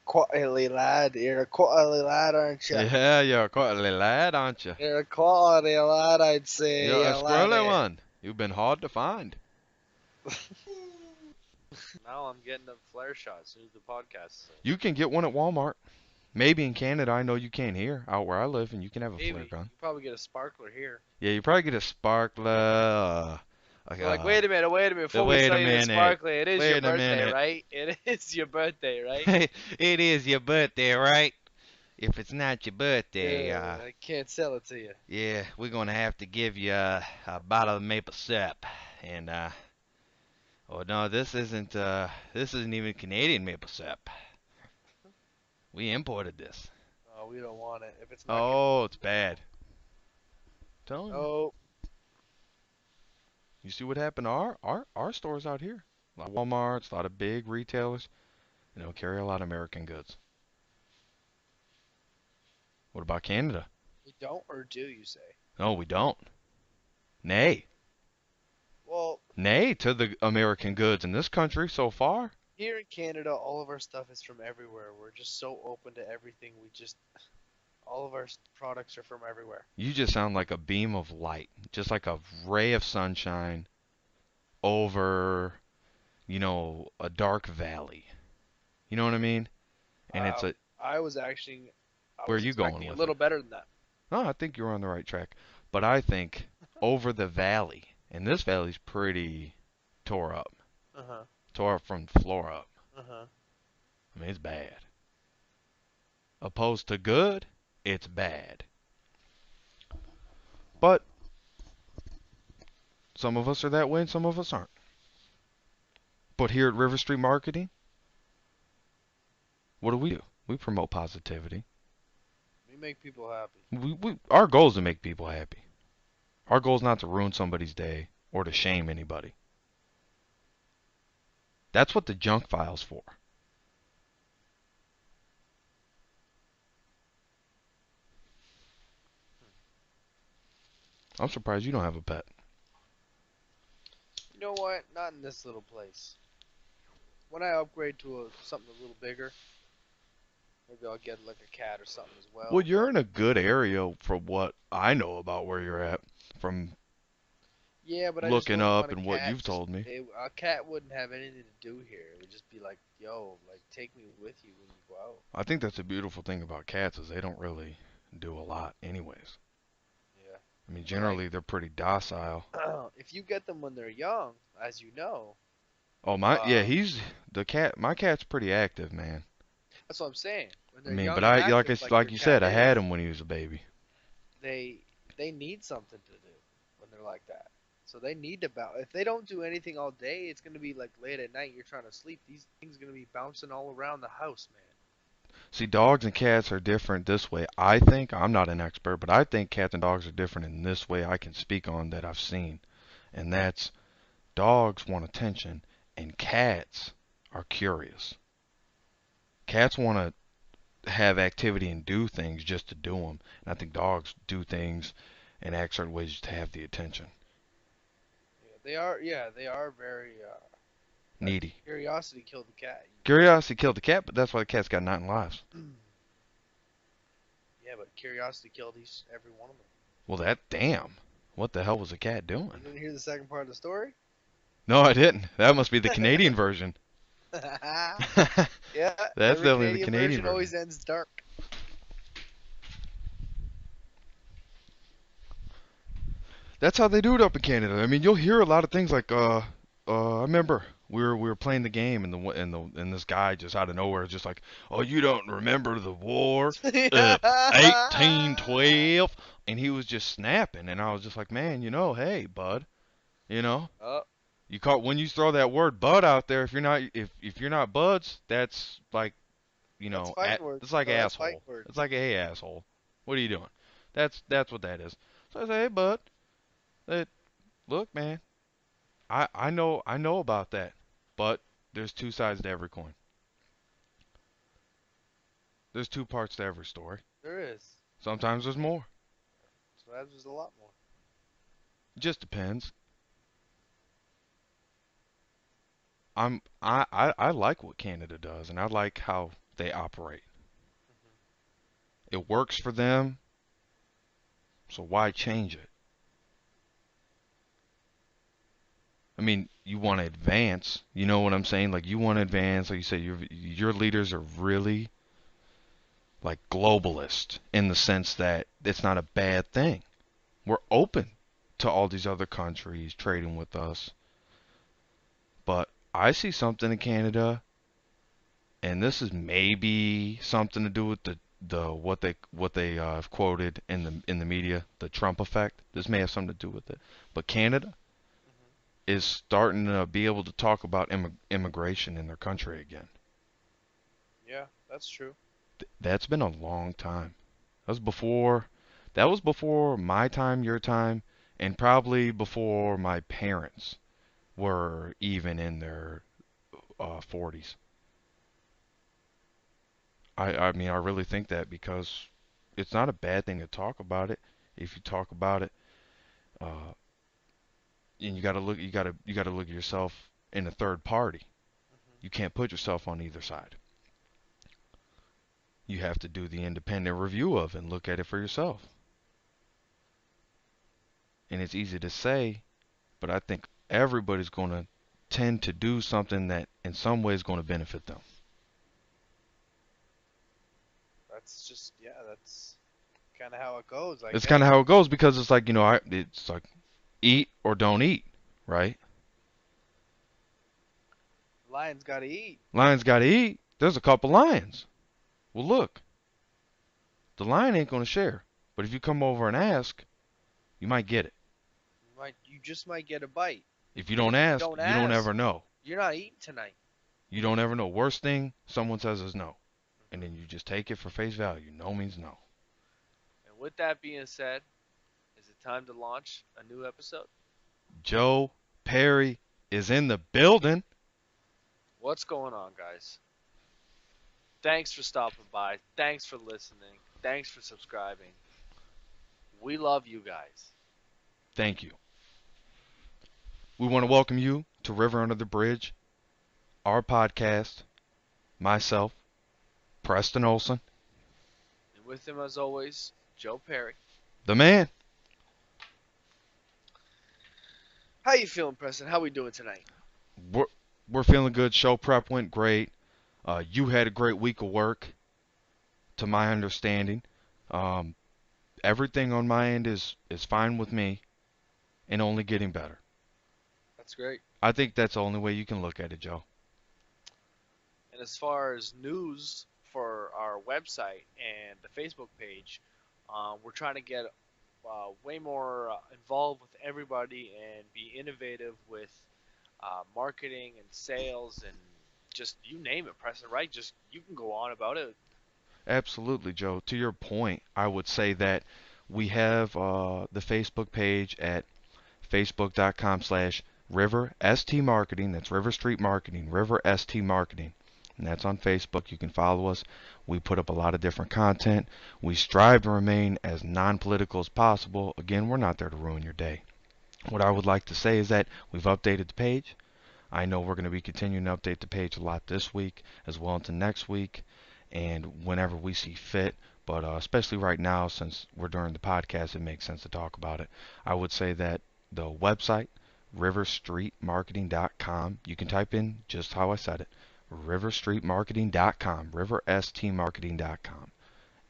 quality lad. You're a quality lad, aren't you? Yeah, you're quite a lad, aren't you? You're a quality lad, I'd say, You're you a squirrely laddie. one. You've been hard to find. Now I'm getting a flare shot as soon as the podcast is over. You can get one at Walmart. Maybe in Canada, I know you can't here. Out where I live, and you can have a flare Maybe. gun. You probably get a sparkler here. Yeah, you probably get a sparkler. Like, They're like, wait a minute, before we wait sell a you the minute. sparkler, it is your Wait a birthday, minute. right? It is your birthday, right? It is your birthday, right? If it's not your birthday, I can't sell it to you. yeah, we're gonna have to give you a bottle of maple syrup. And oh no, this isn't even Canadian maple syrup. We imported this. Oh, we don't want it. If it's not Oh, Canadian, it's we don't bad. want Telling it. you. Oh, You see what happened to our stores out here? A lot of Walmarts, a lot of big retailers, carry a lot of American goods. What about Canada? we don't, or do you say? No, we don't. Nay. Well, Nay to the American goods in this country so far. here in Canada, all of our stuff is from everywhere. We're just so open to everything. All of our products are from everywhere. You just sound like a beam of light, just like a ray of sunshine over, a dark valley. You know what I mean? And it's Uh, a I was actually, I where are was you going expecting a with it? little better than that. No, I think you're on the right track. But I think over the valley, and this valley's pretty tore up. Uh huh. Tore up from the floor up. Uh huh. I mean, it's bad. Opposed to good, it's bad. But some of us are that way and some of us aren't. But here at River Street Marketing, what do we do? We promote positivity. We make people happy. Our goal is to make people happy. Our goal is not to ruin somebody's day or to shame anybody. That's what the junk file's for. I'm surprised you don't have a pet. You know what? Not in this little place. When I upgrade to something a little bigger, maybe I'll get like a cat or something as Well, well. you're in a good area from what I know about where you're at, from Yeah, but I just looking don't want up a and what cat. you've told me. A cat wouldn't have anything to do here. It would just be like, yo, like take me with you when you go out. I think that's a beautiful thing about cats is they don't really do a lot anyways. Yeah. I mean, But like, generally they're pretty docile. if you get them when they're young, as you know, Oh yeah, uh, my cat's pretty active, man. that's what I'm saying. When I they're mean, but young and like active, like your you cat said, I is, had him when he was a baby. they they need something to do when they're like that. So they need to bounce. If they don't do anything all day, it's gonna be like late at night. You're trying to sleep. These things are gonna be bouncing all around the house, man. See, dogs and cats are different this way. I think, I'm not an expert, but I think cats and dogs are different in this way I can speak on that I've seen. And that's dogs want attention and cats are curious. Cats want to have activity and do things just to do them. And I think dogs do things and act certain ways to have the attention. Yeah, they are. Yeah, they are very. Needy. Curiosity killed the cat. Curiosity killed the cat, but that's why the cat's got 9 lives. Yeah, but curiosity killed every one of them. Well, damn. What the hell was the cat You doing? didn't hear the second part of the story? No, I didn't. That must be the Canadian version. Yeah, That's every definitely the Canadian Canadian version version. always ends dark. That's how they do it up in Canada. I mean, you'll hear a lot of things like, I remember we were playing the game and and this guy just out of nowhere is just like, oh, you don't remember the war, uh, 1812, and he was just snapping, and I was just like, man, hey, bud, you know, Oh, you caught when you throw that word bud out there, if you're not buds, that's like, that's fighting words. it's like No, that's fighting asshole. It's words. like, hey, asshole, what are you doing? That's what that is. So I say, hey, bud. Hey, look, man, I know about that, but there's two sides to every coin. There's two parts to every story. There is. Sometimes there's more. So that was a lot more. It just depends. I like what Canada does, and I like how they operate. Mhm. It works for them, so why change it? I mean, you want to advance. You know what I'm saying? Like you want to advance. Like you said, your leaders are really like globalist in the sense that it's not a bad thing. We're open to all these other countries trading with us. But I see something in Canada, and this is maybe something to do with the what they quoted in the media, the Trump effect. This may have something to do with it. But Canada Mhm. is starting to be able to talk about immigration in their country again. Yeah, that's true. That's been a long time. That was before that was before my time, your time, and probably before my parents were even in their 40s. I mean, I really think that because it's not a bad thing to talk about it. If you talk about it, uh, and you gotta look at yourself in a third party. Mhm. You can't put yourself on either side. You have to do the independent review of and look at it for yourself. And it's easy to say, but I think everybody's going to tend to do something that in some way is going to benefit them. That's just yeah, that's kind of how it goes, I It's kind of guess. how it goes because it's like, it's like eat or don't eat, right? Lions gotta eat. Lions got to eat. There's a couple lions. Well, look, the lion ain't going to share. But if you come over and ask, you might get it. You just might get a bite. If you don't If you ask, don't you don't ask, ever know. you're not eating tonight. You don't ever know. Worst thing someone says is no. And Mhm. then you just take it for face value. No means no. And with that being said, is it time to launch a new episode? Joe Perry is in the building. What's going on, guys? Thanks for stopping by. Thanks for listening. Thanks for subscribing. We love you guys. Thank you. We want to welcome you to River Under the Bridge, our podcast. Myself, Preston Olson, And with him, as always, Joe Perry. the man. How you feeling, Preston? How we doing tonight? We're, we're feeling good. Show prep went great. You had a great week of work, to my understanding. Um, Everything on my end is fine with me and only getting better. That's great. I think that's the only way you can look at it, Joe. And as far as news for our website and the Facebook page, we're trying to get way more involved with everybody and be innovative with marketing and sales and just you name it, Preston. Right? Just you can go on about it. Absolutely, Joe. To your point, I would say that we have the Facebook page at facebook.com/River ST Marketing. That's River Street Marketing, River ST Marketing. And that's on Facebook. You can follow us. We put up a lot of different content. We strive to remain as non-political as possible. Again, we're not there to ruin your day. What I would like to say is that we've updated the page. I know we're going to be continuing to update the page a lot this week as well into next week and whenever we see fit. But especially right now, since we're during the podcast, it makes sense to talk about it. I would say that the website, riverstreetmarketing.com, you can type in just how I said it, riverstreetmarketing.com, riverstmarketing.com,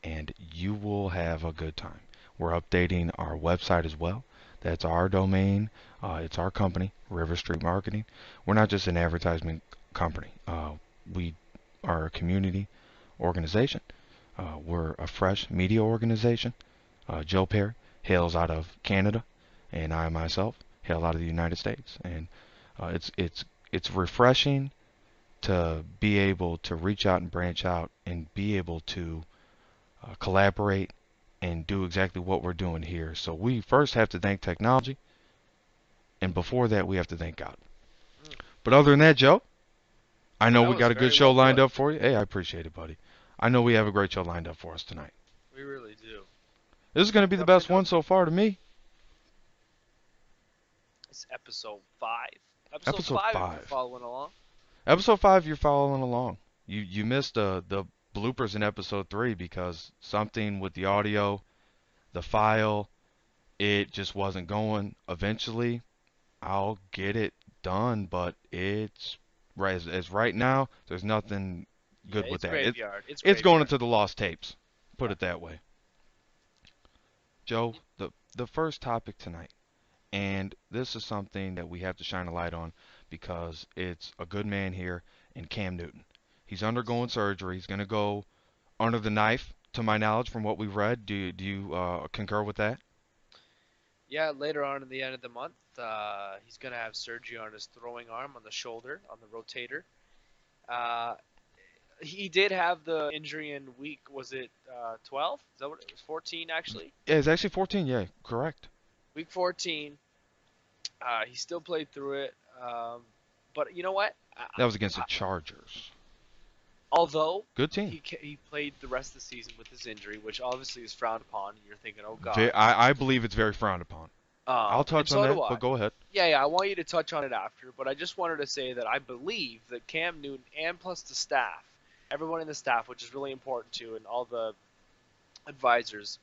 and you will have a good time. We're updating our website as well. That's our domain. It's our company, River Street Marketing. We're not just an advertisement company. We are a community organization. We're a fresh media organization. Joe Perry hails out of Canada, and I myself hail out of the United States. And it's refreshing to be able to reach out and branch out and be able to collaborate and do exactly what we're doing here. So we first have to thank technology, and before that, we have to thank God. Mm, But other than that, Joe, I know that we was got a good very show well lined put. up for you. Hey, I appreciate it, buddy. I know we have a great show lined up for us tonight. We really do. This is going to be the Jumping best up, one so far to me. it's episode 5. Episode Episode 5, if you're 5. following along. Episode 5, you're following along. You missed the bloopers in episode 3 because something with the audio, the file, it just wasn't going. Eventually, I'll get it done, but it's right as right now, there's nothing Yeah, good with it's that. graveyard. It's It's going graveyard. into the lost tapes. Put Yeah. it that way. Joe, the first topic tonight, and this is something that we have to shine a light on because it's a good man here in Cam Newton. He's undergoing surgery. He's going to go under the knife, to my knowledge, from what we've read. Do you concur with that? Yeah, later on in the end of the month, he's gonna have surgery on his throwing arm, on the shoulder, on the rotator. Uh, he did have the injury in week, was it 12? Is that what it was? 14 actually. Yeah, it's actually 14. Yeah, correct. Week 14. He still played through it. But you know what? That was against the I, Chargers. although Good team. he played the rest of the season with his injury, which obviously is frowned upon. You're thinking, oh Ve- God. I, I believe it's very frowned upon. I'll And touch on so do that, I. but go ahead. Yeah, yeah. I want you to touch on it after, but I just wanted to say that I believe that Cam Newton and plus the staff, everyone in the staff, which is really important too, and all the advisors,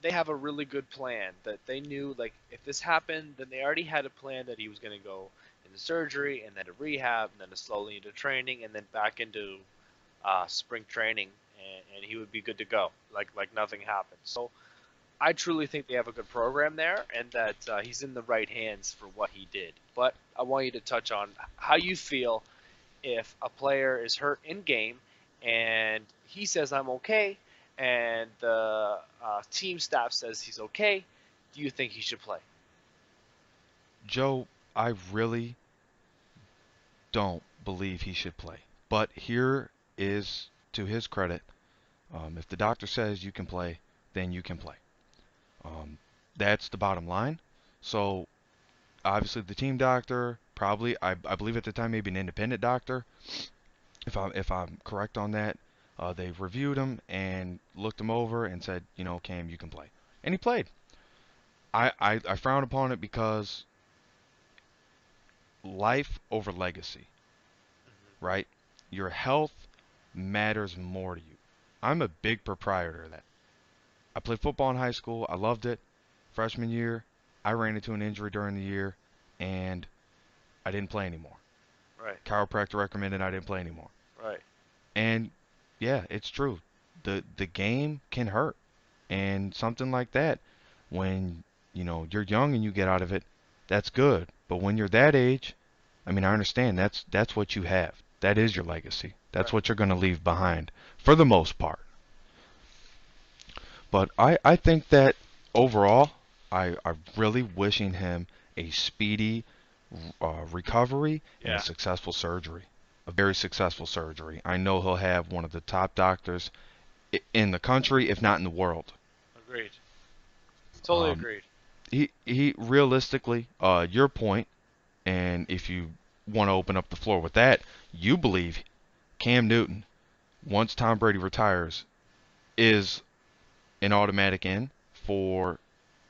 they have a really good plan that they knew like if this happened, then they already had a plan that he was going to go into surgery and then to rehab and then to slowly into training and then back into spring training and he would be good to go like nothing happened. So I truly think they have a good program there, and that he's in the right hands for what he did. But I want you to touch on how you feel if a player is hurt in game, and he says I'm okay, and the team staff says he's okay. Do you think he should play? Joe, I really don't believe he should play. But here is to his credit. If the doctor says you can play, then you can play. Um, that's the bottom line. So obviously the team doctor, probably I believe at the time maybe an independent doctor, if I'm correct on that, they reviewed him and looked him over and said, Cam, you can play, and he played. I frown upon it because life over legacy, right? Your health matters more to you. I'm a big proprietor of that. I played football in high school. I loved it. Freshman year, I ran into an injury during the year, and I didn't play anymore. Right, Chiropractor recommended I didn't play anymore. right, And yeah, it's true. The game can hurt. And something like that, when you're young and you get out of it, that's good. But when you're that age, I mean, I understand that's what you have. That is your legacy. That's right. what you're going to leave behind for the most part. But I think that overall, I'm really wishing him a speedy recovery and a Yeah, successful surgery. A very successful surgery. I know he'll have one of the top doctors in the country, if not in the world. agreed. Totally Um, agreed. he realistically, your point, and if you want to open up the floor with that, you believe Cam Newton, once Tom Brady retires, is an automatic in for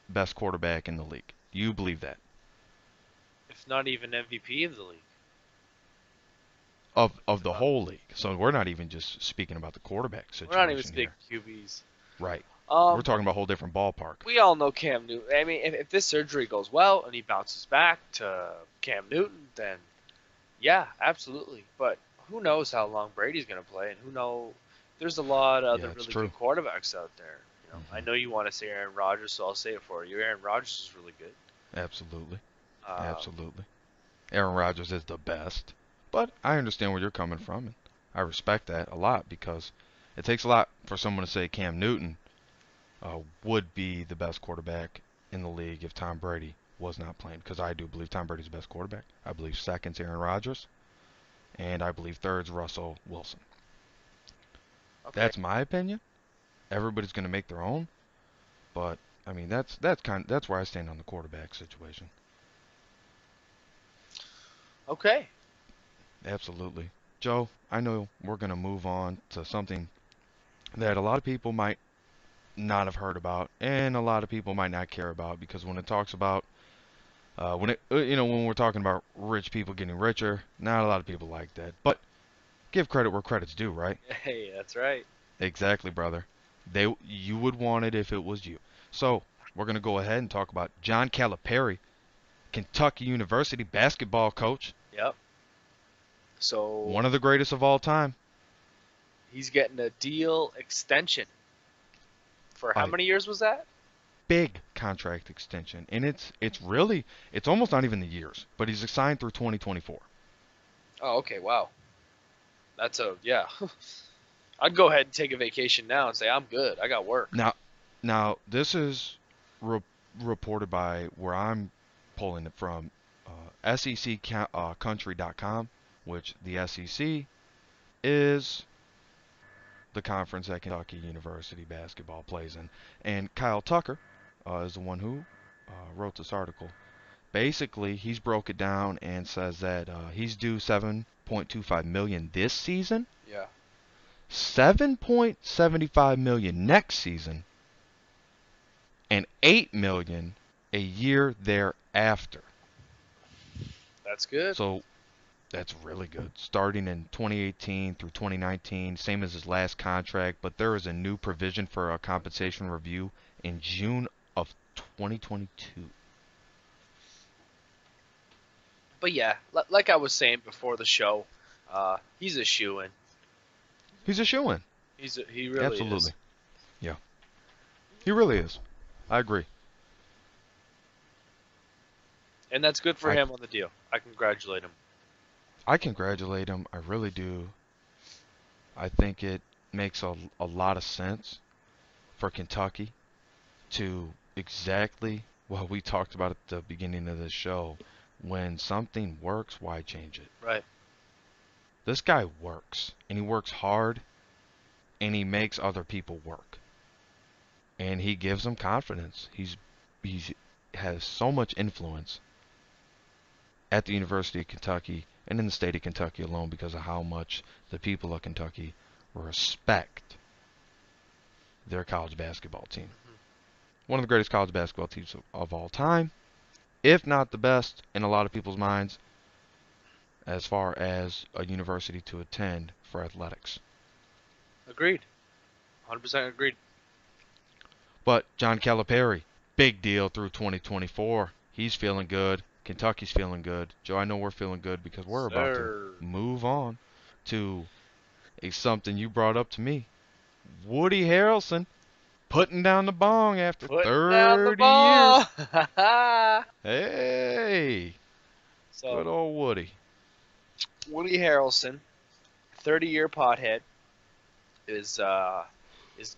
best quarterback in the league. You believe that? If not even MVP of the league. Of the whole league. So we're not even just speaking about the quarterback We're not even situation speaking here. QBs. Right. We're Um, talking about a whole different ballpark. we all know Cam Newton. I mean, if this surgery goes well and he bounces back to Cam Newton, then yeah, absolutely. But who knows how long Brady's going to play, and who know? There's a lot of Yeah, other it's really true. good quarterbacks out there. I Hmm. know you want to say Aaron Rodgers, so I'll say it for you. Aaron Rodgers is really good. Absolutely. Um, Absolutely. Aaron Rodgers is the best. But I understand where you're coming from, and I respect that a lot because it takes a lot for someone to say Cam Newton would be the best quarterback in the league if Tom Brady was not playing. Because I do believe Tom Brady's the best quarterback. I believe second's Aaron Rodgers, and I believe third's Russell Wilson. okay, That's my opinion. Everybody's going to make their own, but I mean that's where I stand on the quarterback situation. okay. Absolutely. Joe, I know we're going to move on to something that a lot of people might not have heard about and a lot of people might not care about because when it talks about when we're talking about rich people getting richer, not a lot of people like that. But Give credit where credit's due, right? Hey, that's right. Exactly, brother. You would want it if it was you. So we're gonna go ahead and talk about John Calipari, Kentucky University basketball coach, Yep. So one of the greatest of all time. he's getting a deal extension for how A many years was that? big contract extension, and it's almost not even the years, but he's signed through 2024. Oh, okay. Wow. That's a yeah. I'd go ahead and take a vacation now and say I'm good. I got work. Now, this is re- reported by where I'm pulling it from, SECcountry.com, which the SEC is the conference that Kentucky University basketball plays in. And Kyle Tucker is the one who wrote this article. Basically, he's broke it down and says that he's due 7.25 million this season, Yeah. 7.75 million next season, and 8 million a year thereafter. That's good. So that's really good. Starting in 2018 through 2019, same as his last contract, but there is a new provision for a compensation review in June of 2022. But yeah, like I was saying before the show, he's a shoo-in. He's a shoo-in. He really is. Absolutely. Yeah. He really is. I agree. And that's good for I him on the deal. I congratulate him. I congratulate him. I really do. I think it makes a lot of sense for Kentucky to exactly what we talked about at the beginning of this show. When something works, why change it? Right. This guy works, and he works hard, and he makes other people work, and he gives them confidence. He's has so much influence at the University of Kentucky and in the state of Kentucky alone because of how much the people of Kentucky respect their college basketball team. One of the greatest college basketball teams of all time, if not the best in a lot of people's minds, as far as a university to attend for athletics. Agreed. 100% agreed. But John Calipari, big deal through 2024. He's feeling good. Kentucky's feeling good. Joe, I know we're feeling good because we're about to Sir. move on to something you brought up to me. Woody Harrelson putting down the bong after Putting down the 30 ball. years. Hey, So, good old Woody. Woody Harrelson, 30-year pothead, is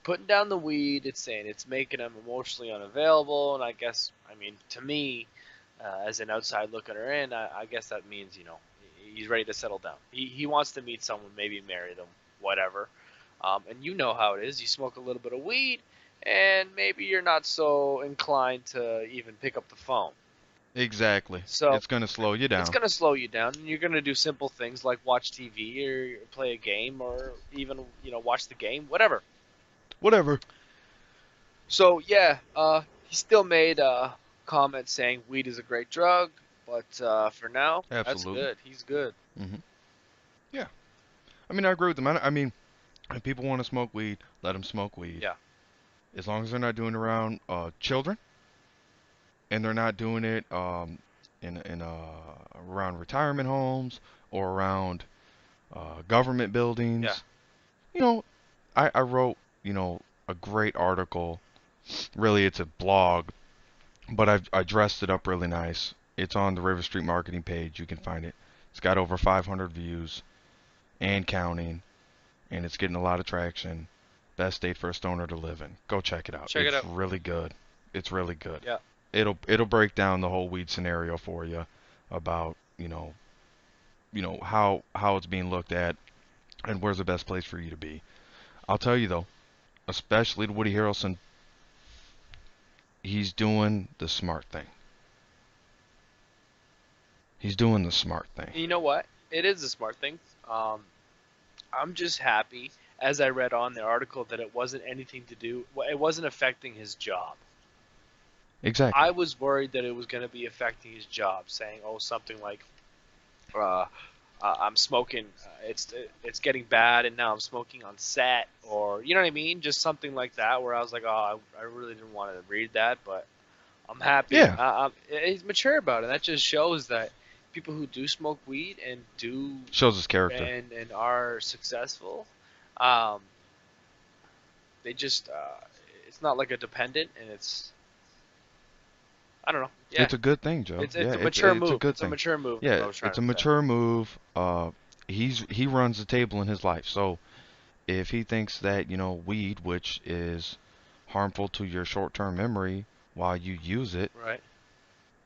putting down the weed. It's saying it's making him emotionally unavailable, and I mean, to me, as an outside looker in, I guess that means he's ready to settle down. He wants to meet someone, maybe marry them, whatever. And you know how it is. You smoke a little bit of weed, and maybe you're not so inclined to even pick up the phone. Exactly. So It's going to slow you it's down. going to slow you down, and you're going to do simple things like watch TV or play a game or even watch the game, whatever. Whatever. So yeah, he still made a comment saying weed is a great drug, but for now, that's Absolutely. good. He's good. hmm Yeah. I mean, I agree with them. I mean, if people want to smoke weed, let them smoke weed. Yeah. As long as they're not doing it around children and they're not doing it around retirement homes or around government Yeah. buildings. You know, I wrote, a great article. Really, it's a blog, but I dressed it up really nice. It's on the River Street marketing page. You can find it. It's got over 500 views and counting, and it's getting a lot of traction. Best state for a stoner to live in. Go check it out. Check it It's out. really good. It's really good. Yeah. It'll break down the whole weed scenario for you about, how it's being looked at and where's the best place for you to be. I'll tell you though, especially to Woody Harrelson, he's doing the smart thing. He's doing the smart thing. You know what? It is a smart thing. Um, I'm just happy, as I read on the article, that it wasn't anything to do. It wasn't affecting his job. I Exactly. was worried that it was going to be affecting his job, saying, "Oh, something like, uh, I'm smoking. It's getting bad, and now I'm smoking on set, or you know what I mean, just something like that. Where I was like, oh, I really didn't want to read that, but I'm happy. Yeah, He's mature about it. That just shows that people who do smoke weed and do shows his character. and are successful, um, they just it's not like a dependent, and it's I don't know. Yeah, It's a good thing, Joe. it's Yeah, a it's mature it's a move. good It's a thing. mature move. Is what Yeah, I was trying it's to a say. mature move. He runs the table in his life. So if he thinks that, weed, which is harmful to your short-term memory while you use it Right.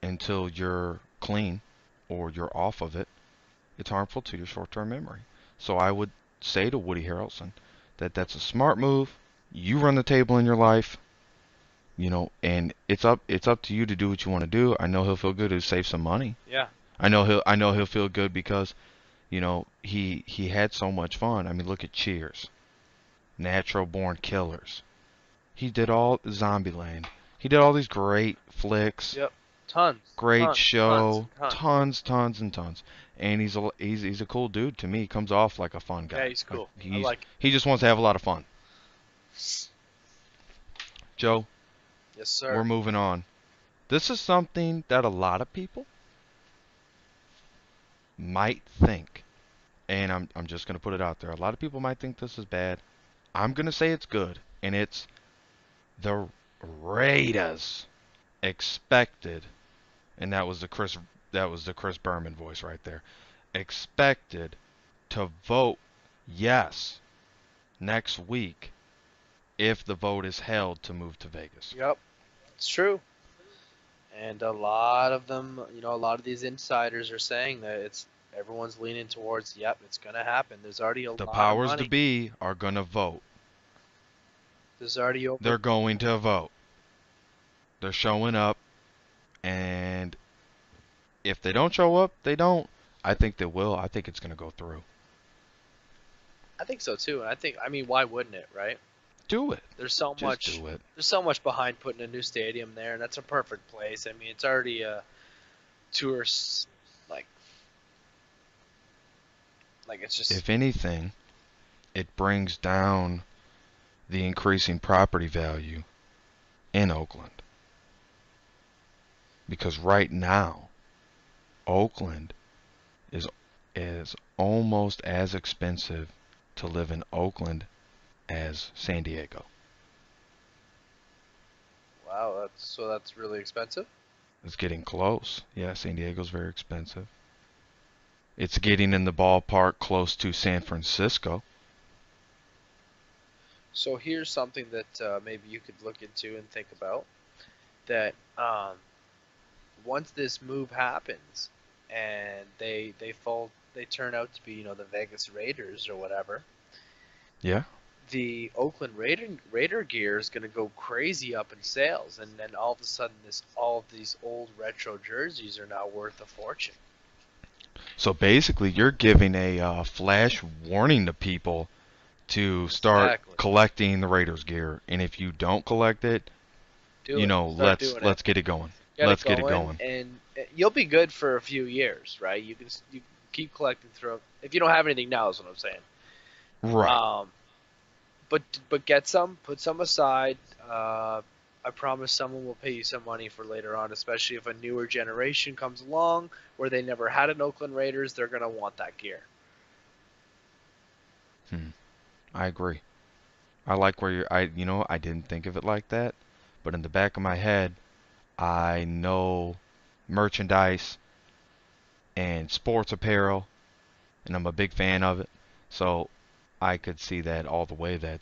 until you're clean or you're off of it, it's harmful to your short-term memory. So I would say to Woody Harrelson that that's a smart move. You run the table in your life, and it's up to you to do what you want to do. I know he'll feel good to save some money. Yeah. I know he'll feel good because, he had so much fun. I mean, look at Cheers, Natural Born Killers. He did all Zombieland. He did all these great flicks, Yep. Tons, great tons, tons, show, and tons. tons, tons, and tons. And he's a cool dude to me. He comes off like a fun Yeah, guy. he's Like cool. I he's like he just wants to have a lot of fun. Joe, it. Yes, we're sir. moving on. This is something that a lot of people might think, and I'm just gonna put it out there. A lot of people might think this is bad. I'm gonna say it's good, and it's the Raiders expected, and that was the Chris Berman voice right there. Expected to vote yes next week if the vote is held to move to Vegas. Yep, it's true. And a lot of them, a lot of these insiders are saying that it's everyone's leaning towards, yep, it's gonna happen. There's already a The lot of powers to money. be are gonna vote. There's already over. They're going to vote. They're showing up, and if they don't show up, they don't. I think they will. I think it's gonna go through. I think so too. And I mean, why wouldn't it, right? Do it. There's so Just much. do it. There's so much behind putting a new stadium there, and that's a perfect place. I mean, it's already a tourist like it's just If anything, it brings down the increasing property value in Oakland. Because right now, Oakland is almost as expensive to live in Oakland as San Diego. wow. That's really expensive. It's getting close. Yeah, San Diego's very expensive. It's getting in the ballpark close to San Francisco. So here's something that maybe you could look into and think about. That once this move happens, and they turn out to be the Vegas Raiders or whatever. Yeah. The Oakland Raider gear is going to go crazy up in sales, and then all of a sudden, all of these old retro jerseys are now worth a fortune. So basically, you're giving a flash warning to people to start Exactly. collecting the Raiders gear, and if you don't collect it, Do it. Start let's doing it. let's get it going. Get it Let's get it going, going. and you'll be good for a few years, right? You keep collecting through. If you don't have anything now, is what I'm saying. Right. Um, but get some, put some aside. I promise someone will pay you some money for later on, especially if a newer generation comes along where they never had an Oakland Raiders. They're gonna want that gear. I agree. I like where I didn't think of it like that, but in the back of my head, I know merchandise and sports apparel, and I'm a big fan of it. So I could see that all the way that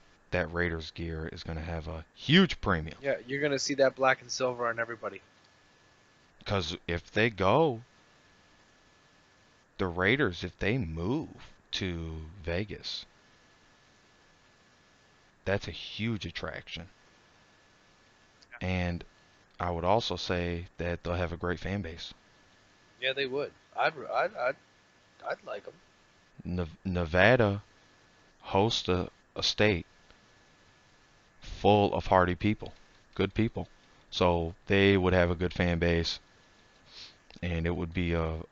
Raiders gear is going to have a huge premium. Yeah, you're gonna see that black and silver on everybody. Because if they go, the Raiders, if they move to Vegas, that's a huge attraction. And I would also say that they'll have a great fan base. Yeah, they would. I'd like them. Nevada hosts a state full of hardy people, good people. So they would have a good fan base, and it would be a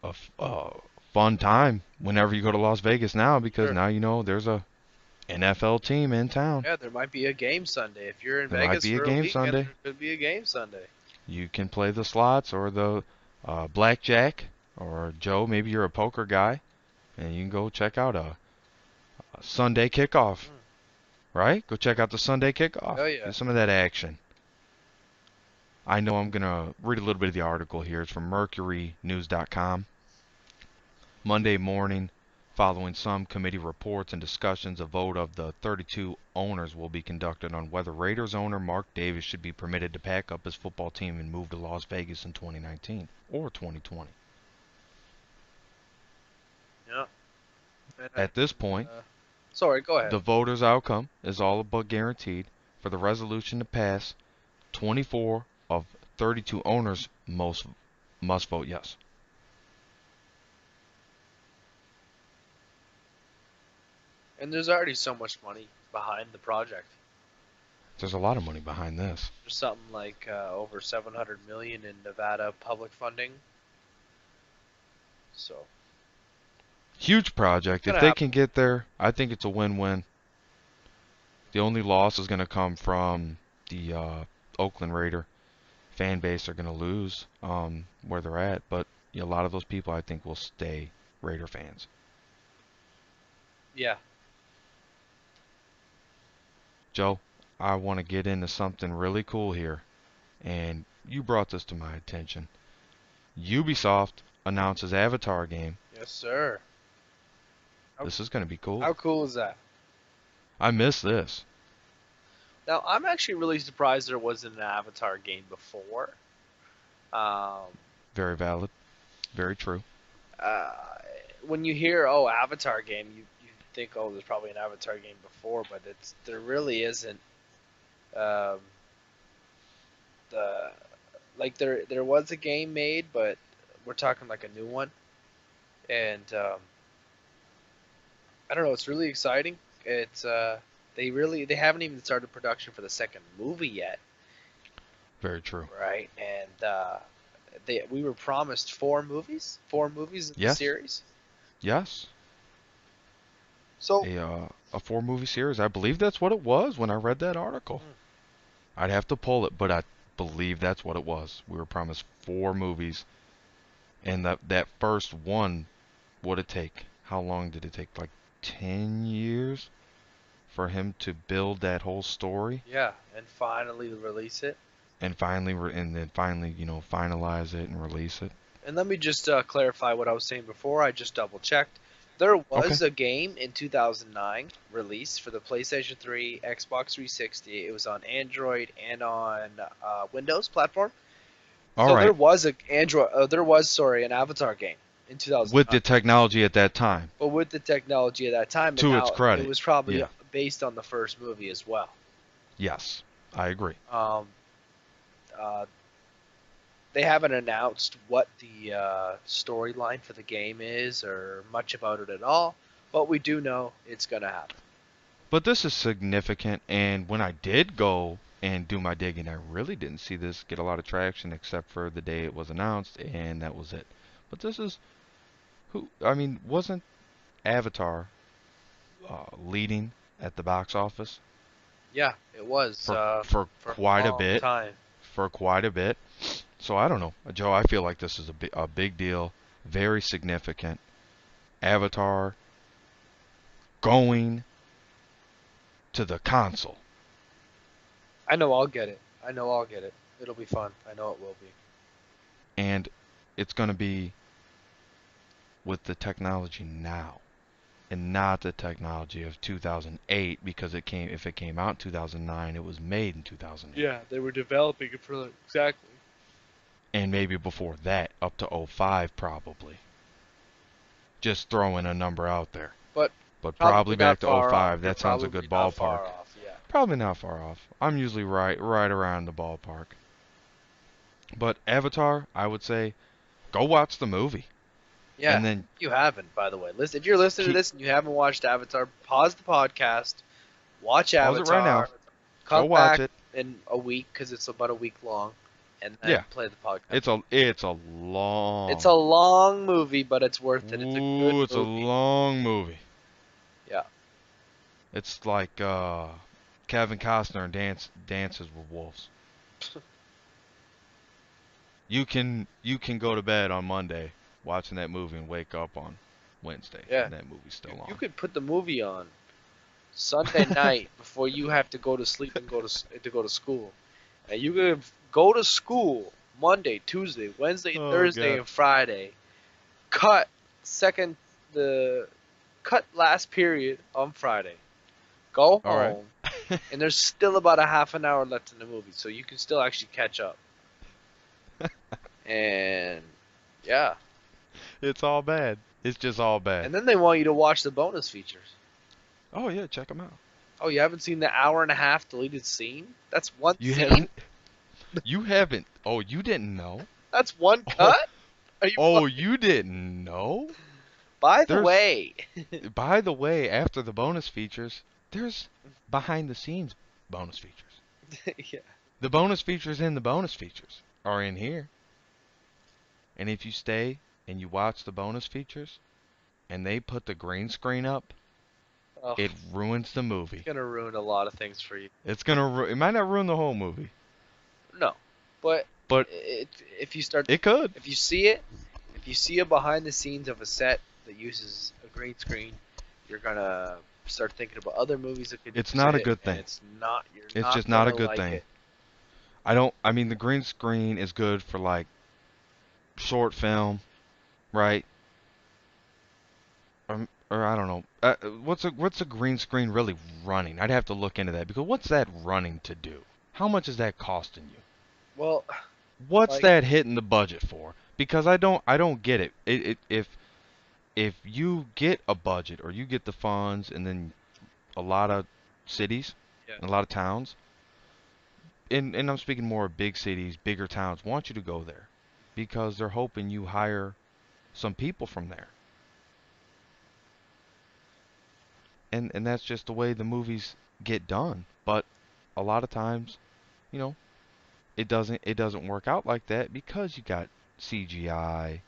fun time whenever you go to Las Vegas now, because Sure. now you know there's a NFL team in town. Yeah, there might be a game Sunday. If you're in There might Vegas be a for a game weekend, Sunday. there could be a game Sunday. You can play the slots or the blackjack, or Joe, maybe you're a poker guy, and you can go check out a Sunday kickoff, Mm. right? Go check out the Sunday kickoff. Oh yeah. Get some of that action. I know I'm going to read a little bit of the article here. It's from mercurynews.com. Monday morning, following some committee reports and discussions, a vote of the 32 owners will be conducted on whether Raiders owner Mark Davis should be permitted to pack up his football team and move to Las Vegas in 2019 or 2020. Yeah. At this point, Sorry, go ahead. the voters' outcome is all but guaranteed. For the resolution to pass, 24 of 32 owners must vote yes. And there's already so much money behind the project. There's a lot of money behind this. There's something like over 700 million in Nevada public funding. So Huge project. If gonna they happen. can get there, I think it's a win-win. The only loss is going to come from the Oakland Raider fan base. Are going to lose where they're at, but a lot of those people I think will stay Raider fans. Yeah. Joe, I want to get into something really cool here, and you brought this to my attention. Ubisoft announces Avatar game. Yes, sir. This is going to be cool. How cool is that? I miss this. Now, I'm actually really surprised there wasn't an Avatar game before. Very valid. Very true. Uh, when you hear, oh, Avatar game, you think, oh, there's probably an Avatar game before, but there really isn't. There was a game made, but we're talking like a new one, and I don't know. It's really exciting. It's they haven't even started production for the second movie yet. Very true. Right, and we were promised four movies in the Yes. series. Yes. So A 4-movie series. I believe that's what it was when I read that article. I'd have to pull it, but I believe that's what it was. We were promised 4 movies, and that first one, what did it take? How long did it take? Like 10 years for him to build that whole story, yeah, and finally release it. and finally finalize it and release it. And let me just clarify what I was saying before. I just double checked. There was a game in 2009 released for the PlayStation 3, Xbox 360. It was on Android and on Windows platform. All right. There was an Avatar game in 2009. With the technology at that time. But with the technology at that time, To its credit. it was probably Yeah. based on the first movie as well. Yes, I agree. They haven't announced what the storyline for the game is or much about it at all, but we do know it's going to happen. But this is significant, and when I did go and do my digging, I really didn't see this get a lot of traction except for the day it was announced, and that was it. But this is wasn't Avatar leading at the box office Yeah, it was for quite a long bit. time. For quite a bit. So I don't know, Joe. I feel like this is a big deal, very significant. Avatar going to the console. I know I'll get it. It'll be fun. I know it will be. And it's going to be with the technology now, and not the technology of 2008, because if it came out in 2009, it was made in 2008. Yeah, they were developing it for exactly. And maybe before that, up to 05 probably. Just throwing a number out there. But probably back to 05. That sounds a good ballpark. Far off, yeah. Probably not far off. I'm usually right around the ballpark. But Avatar, I would say, go watch the movie. Yeah, and then if you haven't, by the way. If you're listening to this and you haven't watched Avatar, pause the podcast, watch Avatar. Pause it right now. Come Go watch back it in a week, because it's about a week long. and Yeah. then play the podcast. It's a It's long. a long movie, but it's worth it. It's a good Ooh, it's a movie. long movie. Yeah. It's like Kevin Costner and dances with wolves. You can go to bed on Monday watching that movie and wake up on Wednesday Yeah. and that movie's still You on. could put the movie on Sunday night before you have to go to sleep and go to school. And you could go to school Monday, Tuesday, Wednesday, Oh Thursday, God. and Friday. Cut second the cut last period on Friday. Go All right. home, and there's still about a half an hour left in the movie, so you can still actually catch up. And yeah, It's all bad. It's just all bad. and then they want you to watch the bonus features. Oh yeah, check them out. Oh, you haven't seen the hour and a half deleted scene? That's one You scene? haven't. You haven't. Oh, you didn't know. That's one Oh, cut? Are you oh, fucking... you didn't know. By the There's. way, By the way, after the bonus features, there's behind the scenes bonus features. yeah. The bonus features in the bonus features are in here. And if you stay and you watch the bonus features and they put the green screen up, Oh, it ruins the it's movie. gonna ruin a lot of things for you. It might not ruin the whole movie, No, but but it, if you start, it could. if you see it, if you see a behind the scenes of a set that uses a green screen, you're gonna start thinking about other movies that could It's use not a it, good and thing. you're It's not just not a gonna good like thing. it. I mean the green screen is good for like short film, right? Or I don't know. What's a green screen really running? I'd have to look into that because what's that running to do? How much is that costing you? Well, What's like, that hitting the budget for? Because I don't get it. If you get a budget or you get the funds and then a lot of cities yeah, and a lot of towns, and I'm speaking more of big cities, bigger towns, want you to go there because they're hoping you hire some people from there. And that's just the way the movies get done. But a lot of times, you know, it doesn't work out like that because you got CGI,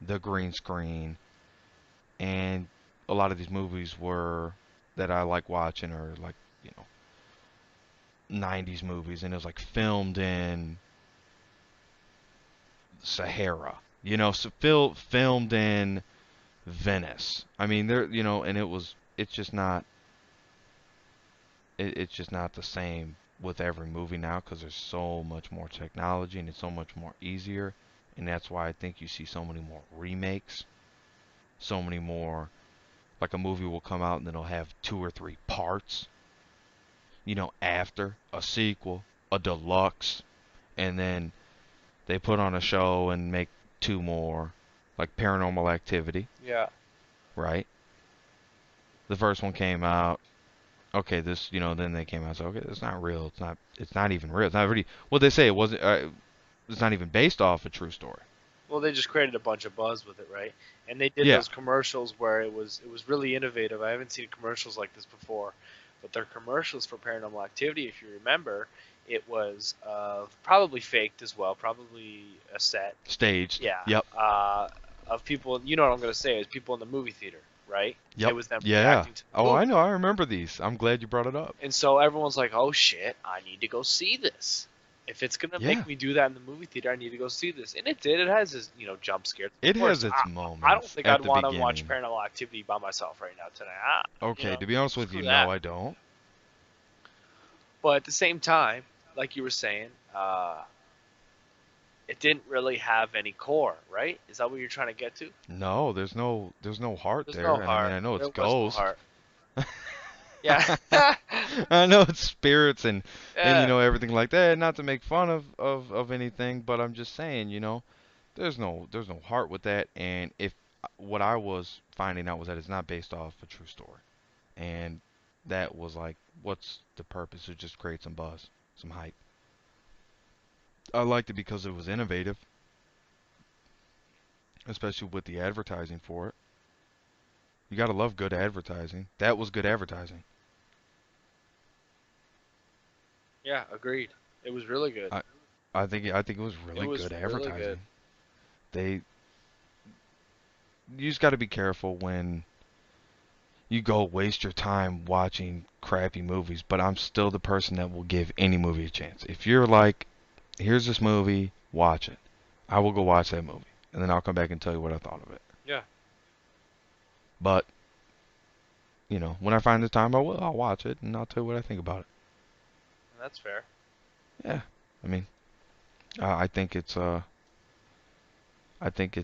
the green screen, and a lot of these movies were that I like watching are like, you know, 90s movies and it was like filmed in Sahara. You know, so filmed in Venice. I mean, and it's just not the same with every movie now because there's so much more technology and it's so much more easier, and that's why I think you see so many more remakes, so many more. Like a movie will come out and then it'll have two or three parts, after a sequel, a deluxe, and then they put on a show and make two more, like Paranormal Activity, yeah. right? The first one came out. Okay, then they came out. So okay, it's not real. It's not even real. It's not really what they say. It wasn't. It's not even based off a true story. Well, they just created a bunch of buzz with it, right? And they did Yeah, those commercials where it was really innovative. I haven't seen commercials like this before, but their commercials for Paranormal Activity, if you remember, it was probably faked as well, probably a set. staged. Yeah, Yep. of people. You know what I'm gonna say is people in the movie theater, right? It Yep. was them Yeah. reacting to the Oh, I movie, know. I remember these. I'm glad you brought it up. and so everyone's like, "Oh shit, I need to go see this." If it's gonna Yeah. make me do that in the movie theater, I need to go see this, and it did. It has this, jump scares. It Of course, has its I don't moments think at I'd the want to watch beginning. Paranormal Activity by myself right now tonight. Okay, to be honest with you, Screw no, that. I don't. But at the same time, like you were saying, it didn't really have any core, right? Is that what you're trying to get to? No, there's no heart There's no there, and I mean heart. I know it's There was no ghost. heart. Yeah. I know it's spirits and Yeah. everything like that. Not to make fun of anything, but I'm just saying, there's no heart with that. And if what I was finding out was that it's not based off a true story, and that was like, what's the purpose? To just create some buzz, some hype. I liked it because it was innovative, especially with the advertising for it. You gotta love good advertising. That was good advertising. Yeah. Agreed. It was really good. I, I think it was It really was good really good. advertising. They You just got to be careful when you go waste your time watching crappy movies, but I'm still the person that will give any movie a chance. If you're like, here's this movie, watch it. I will go watch that movie, and then I'll come back and tell you what I thought of it. Yeah, But, when I find the time, I'll watch it, and I'll tell you what I think about it. that's fair. Yeah, I mean, I think it's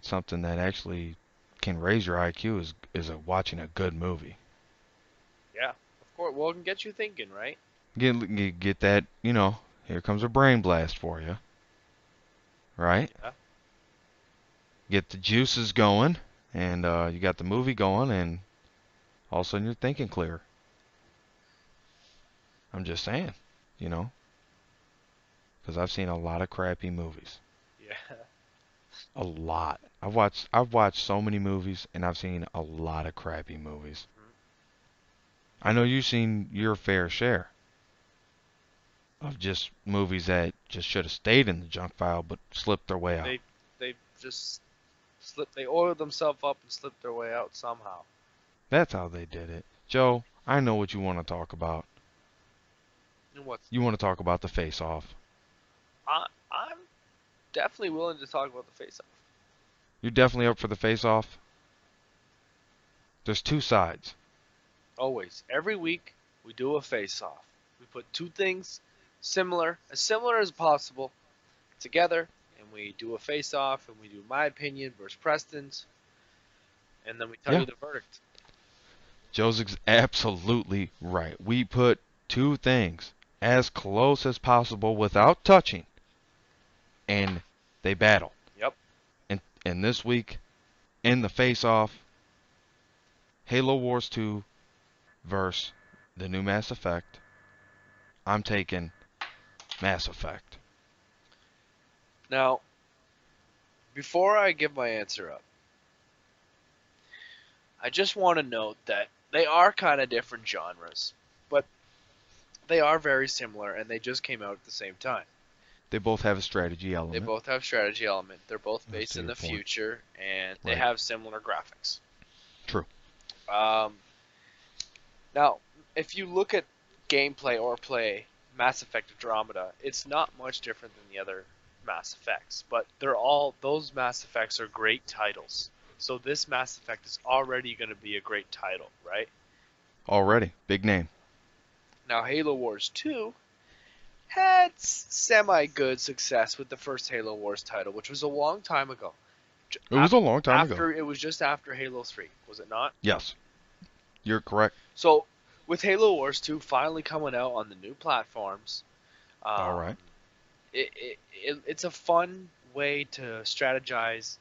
something that actually can raise your IQ is watching a good movie. Yeah, of course. Well, it can get you thinking, right? Get that, here comes a brain blast for you, right? Yeah. Get the juices going, and you got the movie going, and all of a sudden you're thinking clear. I'm just saying, you know, because I've seen a lot of crappy movies. Yeah. A lot. I've watched so many movies, and I've seen a lot of crappy movies. Mhm. I know you've seen your fair share of just movies that just should have stayed in the junk file but slipped their way out. They just slip. They oiled themselves up and slipped their way out somehow. That's how they did it. Joe, I know what you want to talk about. And what's You want to talk about the face off. I'm definitely willing to talk about the face-off. You're definitely up for the face off. There's two sides. Always, every week we do a face-off. We put two things as similar as possible, together, and we do a face-off, and we do my opinion versus Preston's, and then we tell Yeah, you the verdict. Joe's absolutely right. We put two things as close as possible without touching, and they battle. Yep. And this week, in the face off, Halo Wars 2 versus the new Mass Effect. I'm taking Mass Effect. Now, before I give my answer up, I just want to note that they are kind of different genres, but they are very similar, and they just came out at the same time. They both have a strategy They element. both have strategy element. They're both That's based to in your the point. future, and they Right. have similar graphics. True. Um, Now, if you look at gameplay or play Mass Effect Andromeda, it's not much different than the other Mass Effects, but those Mass Effects are great titles. So this Mass Effect is already going to be a great title, right? Already. Big name. Now, Halo Wars 2 had semi-good success with the first Halo Wars title, which was a long time ago. It was a long time ago. It was just after Halo 3, was it not? Yes. You're correct. So, with Halo Wars 2 finally coming out on the new platforms, All um, right. it's a fun way to strategize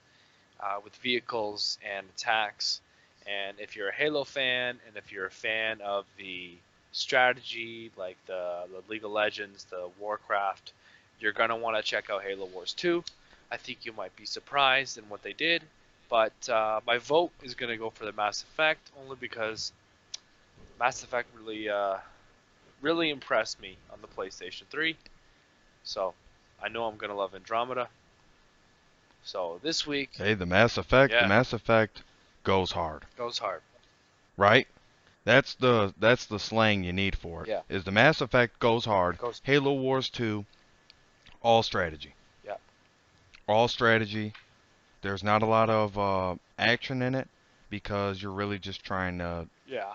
with vehicles and attacks. And if you're a Halo fan, and if you're a fan of the strategy, like the League of Legends, the Warcraft, you're gonna want to check out Halo Wars 2. I think you might be surprised in what they did, but my vote is gonna go for the Mass Effect only because Mass Effect really impressed me on the PlayStation 3. So I know I'm gonna love Andromeda. So this week, Hey, the Mass Effect. The yeah, Mass Effect goes hard. goes hard. Right? That's the slang you need for it. Yeah, Is the Mass Effect goes hard. goes. Halo Wars 2, all strategy. Yeah, All strategy. There's not a lot of action in it because you're really just trying to yeah,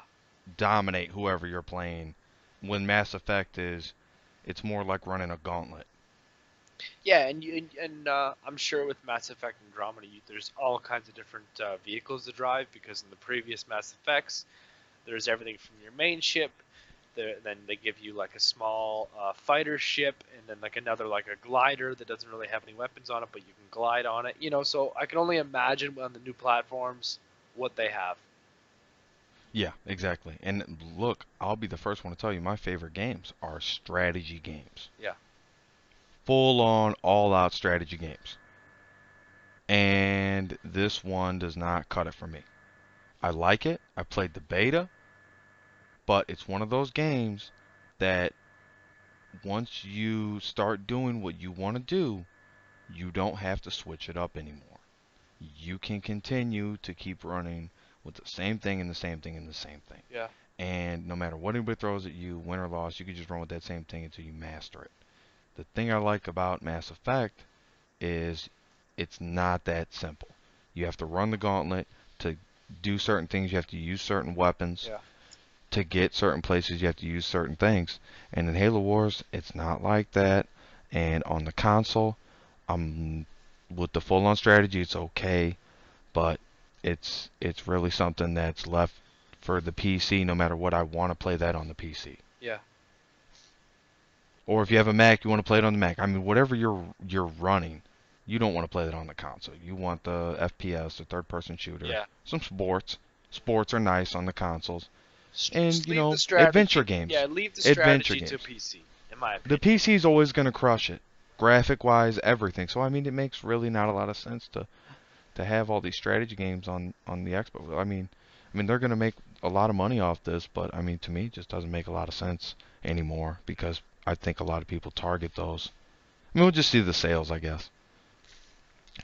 dominate whoever you're playing. When Mass Effect it's more like running a gauntlet. yeah. And I'm sure with Mass Effect Andromeda, there's all kinds of different vehicles to drive because in the previous Mass Effects, there's everything from your main ship. Then they give you like a small fighter ship, and then like another like a glider that doesn't really have any weapons on it, but you can glide on it. So I can only imagine on the new platforms what they have. Yeah, exactly. And look, I'll be the first one to tell you my favorite games are strategy games. Yeah. Full on, all out strategy games. And this one does not cut it for me. I like it. I played the beta, but it's one of those games that once you start doing what you want to do, you don't have to switch it up anymore. You can continue to keep running with the same thing and the same thing and the same thing. Yeah. And no matter what anybody throws at you, win or loss, you can just run with that same thing until you master it. The thing I like about Mass Effect is it's not that simple. You have to run the gauntlet to do certain things. You have to use certain weapons. Yeah. To get certain places. You have to use certain things. And in Halo Wars, it's not like that. And on the console, with the full-on strategy, it's okay, but it's really something that's left for the PC. No matter what, I want to play that on the PC. Yeah. Or if you have a Mac, you want to play it on the Mac. I mean, whatever you're running, you don't want to play that on the console. You want the FPS, the third-person shooter. Yeah. Some sports. Sports are nice on the consoles. And, Just you leave know, the strategy. adventure games. Yeah, leave the Adventure strategy to games. PC, in my The opinion. PC's always going to crush it, graphic-wise, everything. So I mean, it makes really not a lot of sense to have all these strategy games on the Xbox. I mean, they're going to make a lot of money off this, but I mean, to me, it just doesn't make a lot of sense anymore because I think a lot of people target those. I mean, we'll just see the sales, I guess.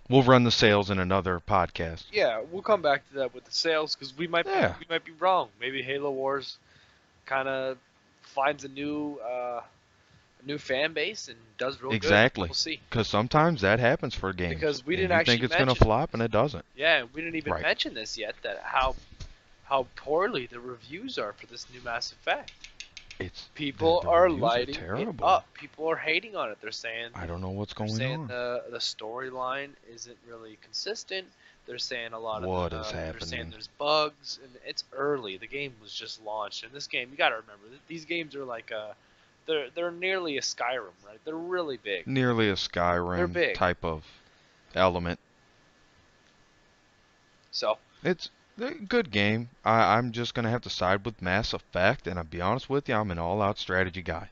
We'll run the sales in another podcast. Yeah, we'll come back to that with the sales because we might be wrong. Maybe Halo Wars kind of finds a new fan base and does real Exactly. good. We'll see. Because sometimes that happens for games. Because we and didn't you actually think it's going to mention flop and it doesn't. Yeah, we didn't even Right. mention this yet. That how poorly the reviews are for this new Mass Effect. People the are reviews lighting it terrible. up. People are hating on it. They're saying I don't know what's going saying on. the storyline isn't really consistent. They're saying a lot What of is They're saying happening? there's bugs, and it's early. The game was just launched, and this game, you got to remember, these games are like they're nearly a Skyrim, right? They're really big. Nearly a They're Skyrim big. type of element. So It's a good game. I'm just going to have to side with Mass Effect, and I'll be honest with you, I'm an all-out strategy guy.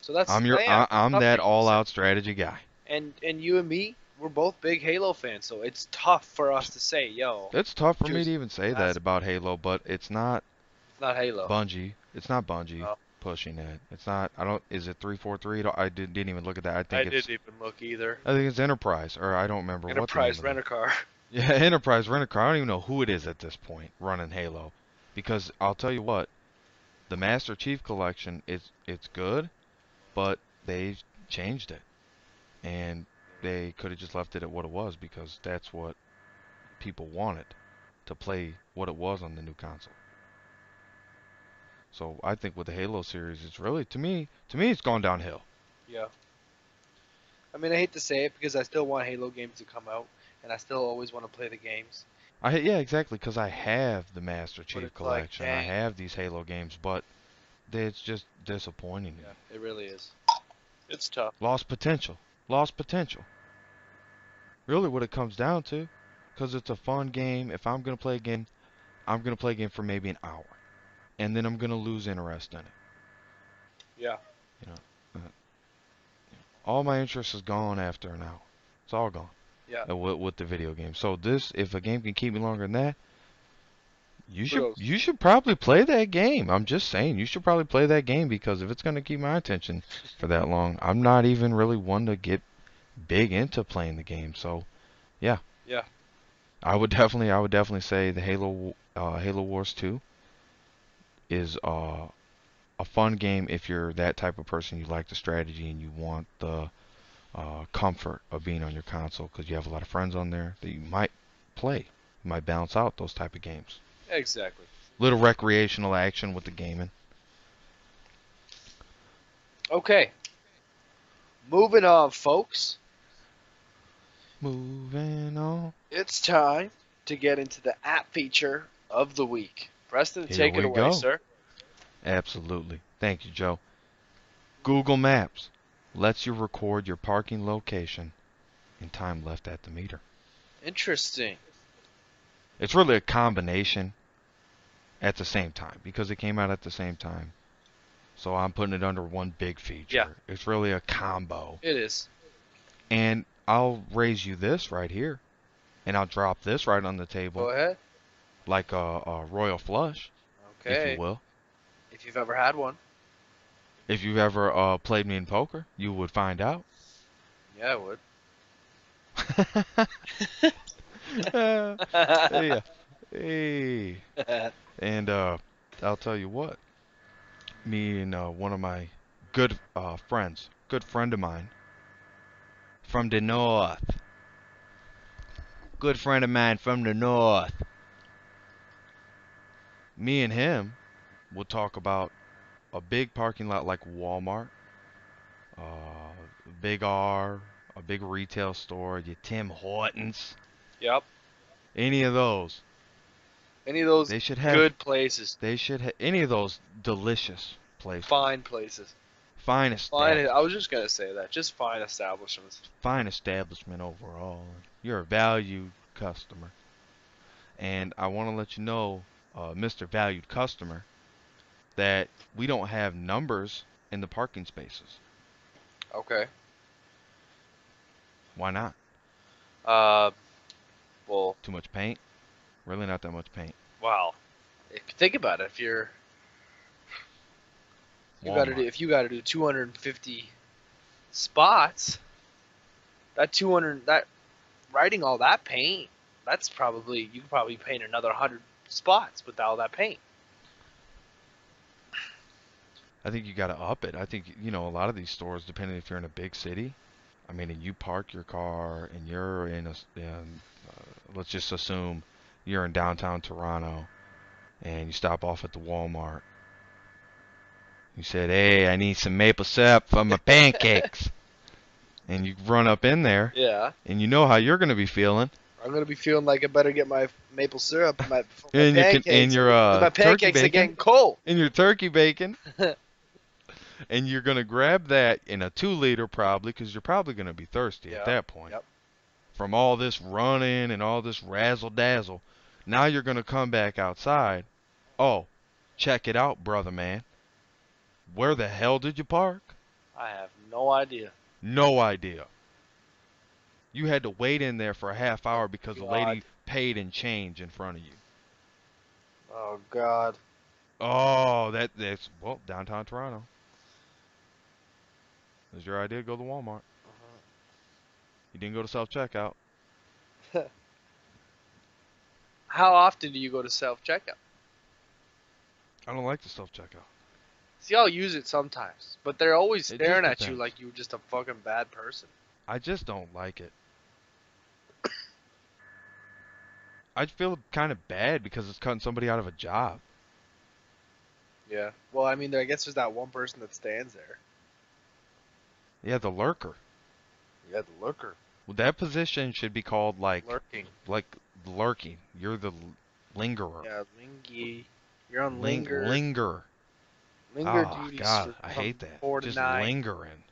so that's I'm yeah, I'm tough that thing to all-out strategy guy. say. And you and me, we're both big Halo fans, so it's tough for us to say, yo, It's tough for me choose to even say Mass that about Halo, but it's not it's not Halo. Bungie. It's not Bungie No. pushing it. It's not. I don't. Is it 343? I didn't even look at that. I I think didn't even look either. it's Enterprise, or I don't remember Enterprise what the name of it. Rent-A-Car. Yeah, Enterprise Rent-A-Car. I don't even know who it is at this point running Halo, because I'll tell you what, the Master Chief Collection it's good, but they changed it, and they could have just left it at what it was because that's what people wanted to play what it was on the new console. So I think with the Halo series, it's really to me it's gone downhill. Yeah. I mean, I hate to say it because I still want Halo games to come out, and I still always want to play the games. Yeah, exactly, because I have the Master Chief it's like, Collection. I dang. have these Halo games, but it's just disappointing. Yeah, it really is. It's tough. Lost potential. Lost potential. Really what it comes down to, because it's a fun game. If I'm going to play a game, I'm going to play a game for maybe an hour, and then I'm going to lose interest in it. Yeah. You know, all my interest is gone after an hour. It's all gone. Yeah. With the video game. So if a game can keep me longer than that, you Kudos. should probably play that game. I'm just saying, you should probably play that game because if it's going to keep my attention for that long, I'm not even really one to get big into playing the game. So, yeah. Yeah. I would definitely say the Halo Wars 2 is a fun game if you're that type of person. You like the strategy and you want the comfort of being on your console because you have a lot of friends on there that you might play. You might balance out those type of games. Exactly. Little recreational action with the gaming. Okay. Moving on, folks. Moving on. It's time to get into the app feature of the week. Preston, Here take it we away, go. sir. Absolutely. Thank you, Joe. Google Maps lets you record your parking location and time left at the meter. Interesting. It's really a combination at the same time because it came out at the same time. So I'm putting it under one big feature. Yeah. It's really a combo. It is. And I'll raise you this right here. And I'll drop this right on the table. Go ahead. Like a royal flush, Okay. if you will. If you've ever had one. If you've ever played me in poker, you would find out. Yeah, I would. Uh, hey, hey, and I'll tell you what. Me and one of my good friends, good friend of mine from the north, good friend of mine from the north. Me and him will talk about a big parking lot like Walmart, Big R, a big retail store, your Tim Hortons, Yep. any of those. Any of those They should have. good places, They should have any of those delicious places, fine places. fine Fine. I was establishments, just gonna say that. Just fine establishments. fine establishment overall. You're a valued customer, and I want to let you know, Mr. Valued Customer, that we don't have numbers in the parking spaces. Okay. Why not? Uh, well, Too much paint? Really not that much paint. wow. If you think about it, Walmart. if you gotta do 250 spots, that 200 that writing all that paint, that's probably you could probably paint another 100 spots with all that paint. I think you got to up it. I think, a lot of these stores, depending if you're in a big city, I mean, and you park your car and you're let's just assume you're in downtown Toronto and you stop off at the Walmart. You said, hey, I need some maple syrup for my pancakes. And you run up in there Yeah. and you know how you're going to be feeling. I'm gonna be feeling like I better get my maple syrup for my And pancakes. your My turkey pancakes are bacon, getting cold. and your turkey bacon. And you're going to grab that in a 2 liter probably, because you're probably going to be thirsty at Yeah. that point. Yep. From all this running and all this razzle dazzle. Now you're going to come back outside. Oh, check it out, brother man. Where the hell did you park? I have no idea. No idea. You had to wait in there for a half hour because the God. lady paid in change in front of you. Oh God. Oh, that's well, downtown Toronto. Is your idea? Go to Walmart. You didn't go to self checkout. How often do you go to self checkout? I don't like the self checkout. See, I'll use it sometimes, but they're always It just staring at you depends. like you're just a fucking bad person. I just don't like it. I feel kind of bad because it's cutting somebody out of a job. Yeah. Well, I mean, I guess there's that one person that stands there. Yeah, the lurker. Yeah, the lurker. Well, that position should be called Lurking. like lurking. You're the lingerer. Yeah, lingy. You're on linger. Linger. Linger Ah, duties God, I from hate that. 4 to Just 9. lingering.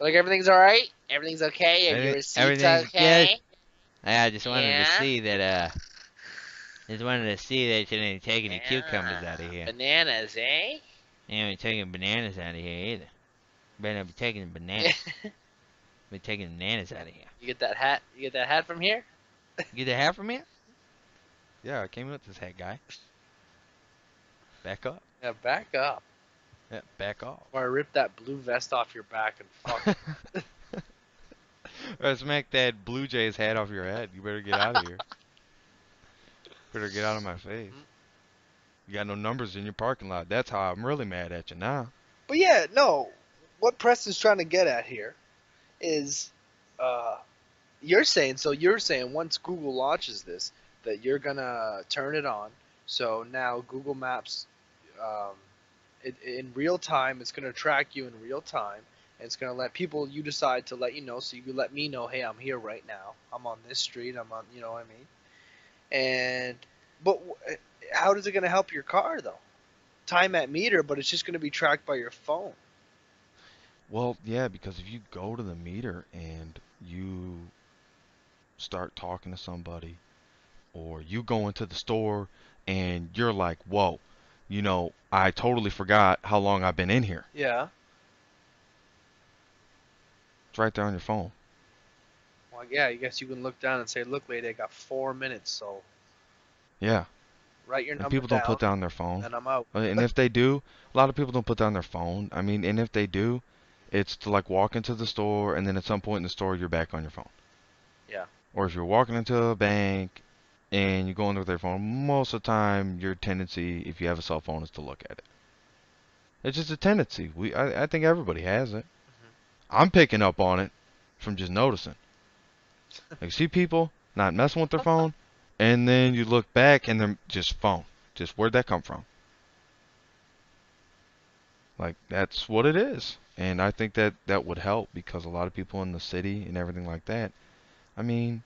Like everything's all right. Everything's okay. Are your receipts Everything's okay? good. I just wanted to Yeah. see that, just wanted to see that you didn't take any cucumbers out of here. Bananas, eh? You ain't taking bananas out of here either. Better not be taking bananas. Be taking bananas out of here. You get that hat? You get that hat from here? You get the hat from here? Yeah, I came with this hat guy. Back up. Yeah, back up. Yeah, back off. Or I rip that blue vest off your back and fuck. Or smack that Blue Jays hat off your head. You better get out of here. Better get out of my face. You got no numbers in your parking lot. That's how I'm really mad at you now. But yeah, no. What Preston's trying to get at here is, you're saying once Google launches this, that you're gonna turn it on. So now Google Maps, in real time, it's gonna track you in real time, and it's gonna let people you decide to let you know. So you let me know, hey, I'm here right now. I'm on this street. I'm on, you know what I mean? And but how is it gonna help your car though? Time at meter, but it's just gonna be tracked by your phone. Well, yeah, because if you go to the meter and you start talking to somebody, or you go into the store and you're like, whoa, I totally forgot how long I've been in here. Yeah. It's right there on your phone. Well, yeah, I guess you can look down and say, look, lady, I got 4 minutes, so. Yeah. write your And number people don't down, put down their phone. and I'm out. And if they do, a lot of people don't put down their phone. I mean, and if they do, it's to like walk into the store and then at some point in the store you're back on your phone. Yeah. Or if you're walking into a bank and you go in there with their phone, most of the time your tendency, if you have a cell phone, is to look at it. It's just a tendency. I think everybody has it. I'm picking up on it from just noticing. Like, you see people not messing with their phone, and then you look back and they're just phone. Just where'd that come from? Like, that's what it is. And I think that that would help because a lot of people in the city and everything like that, I mean,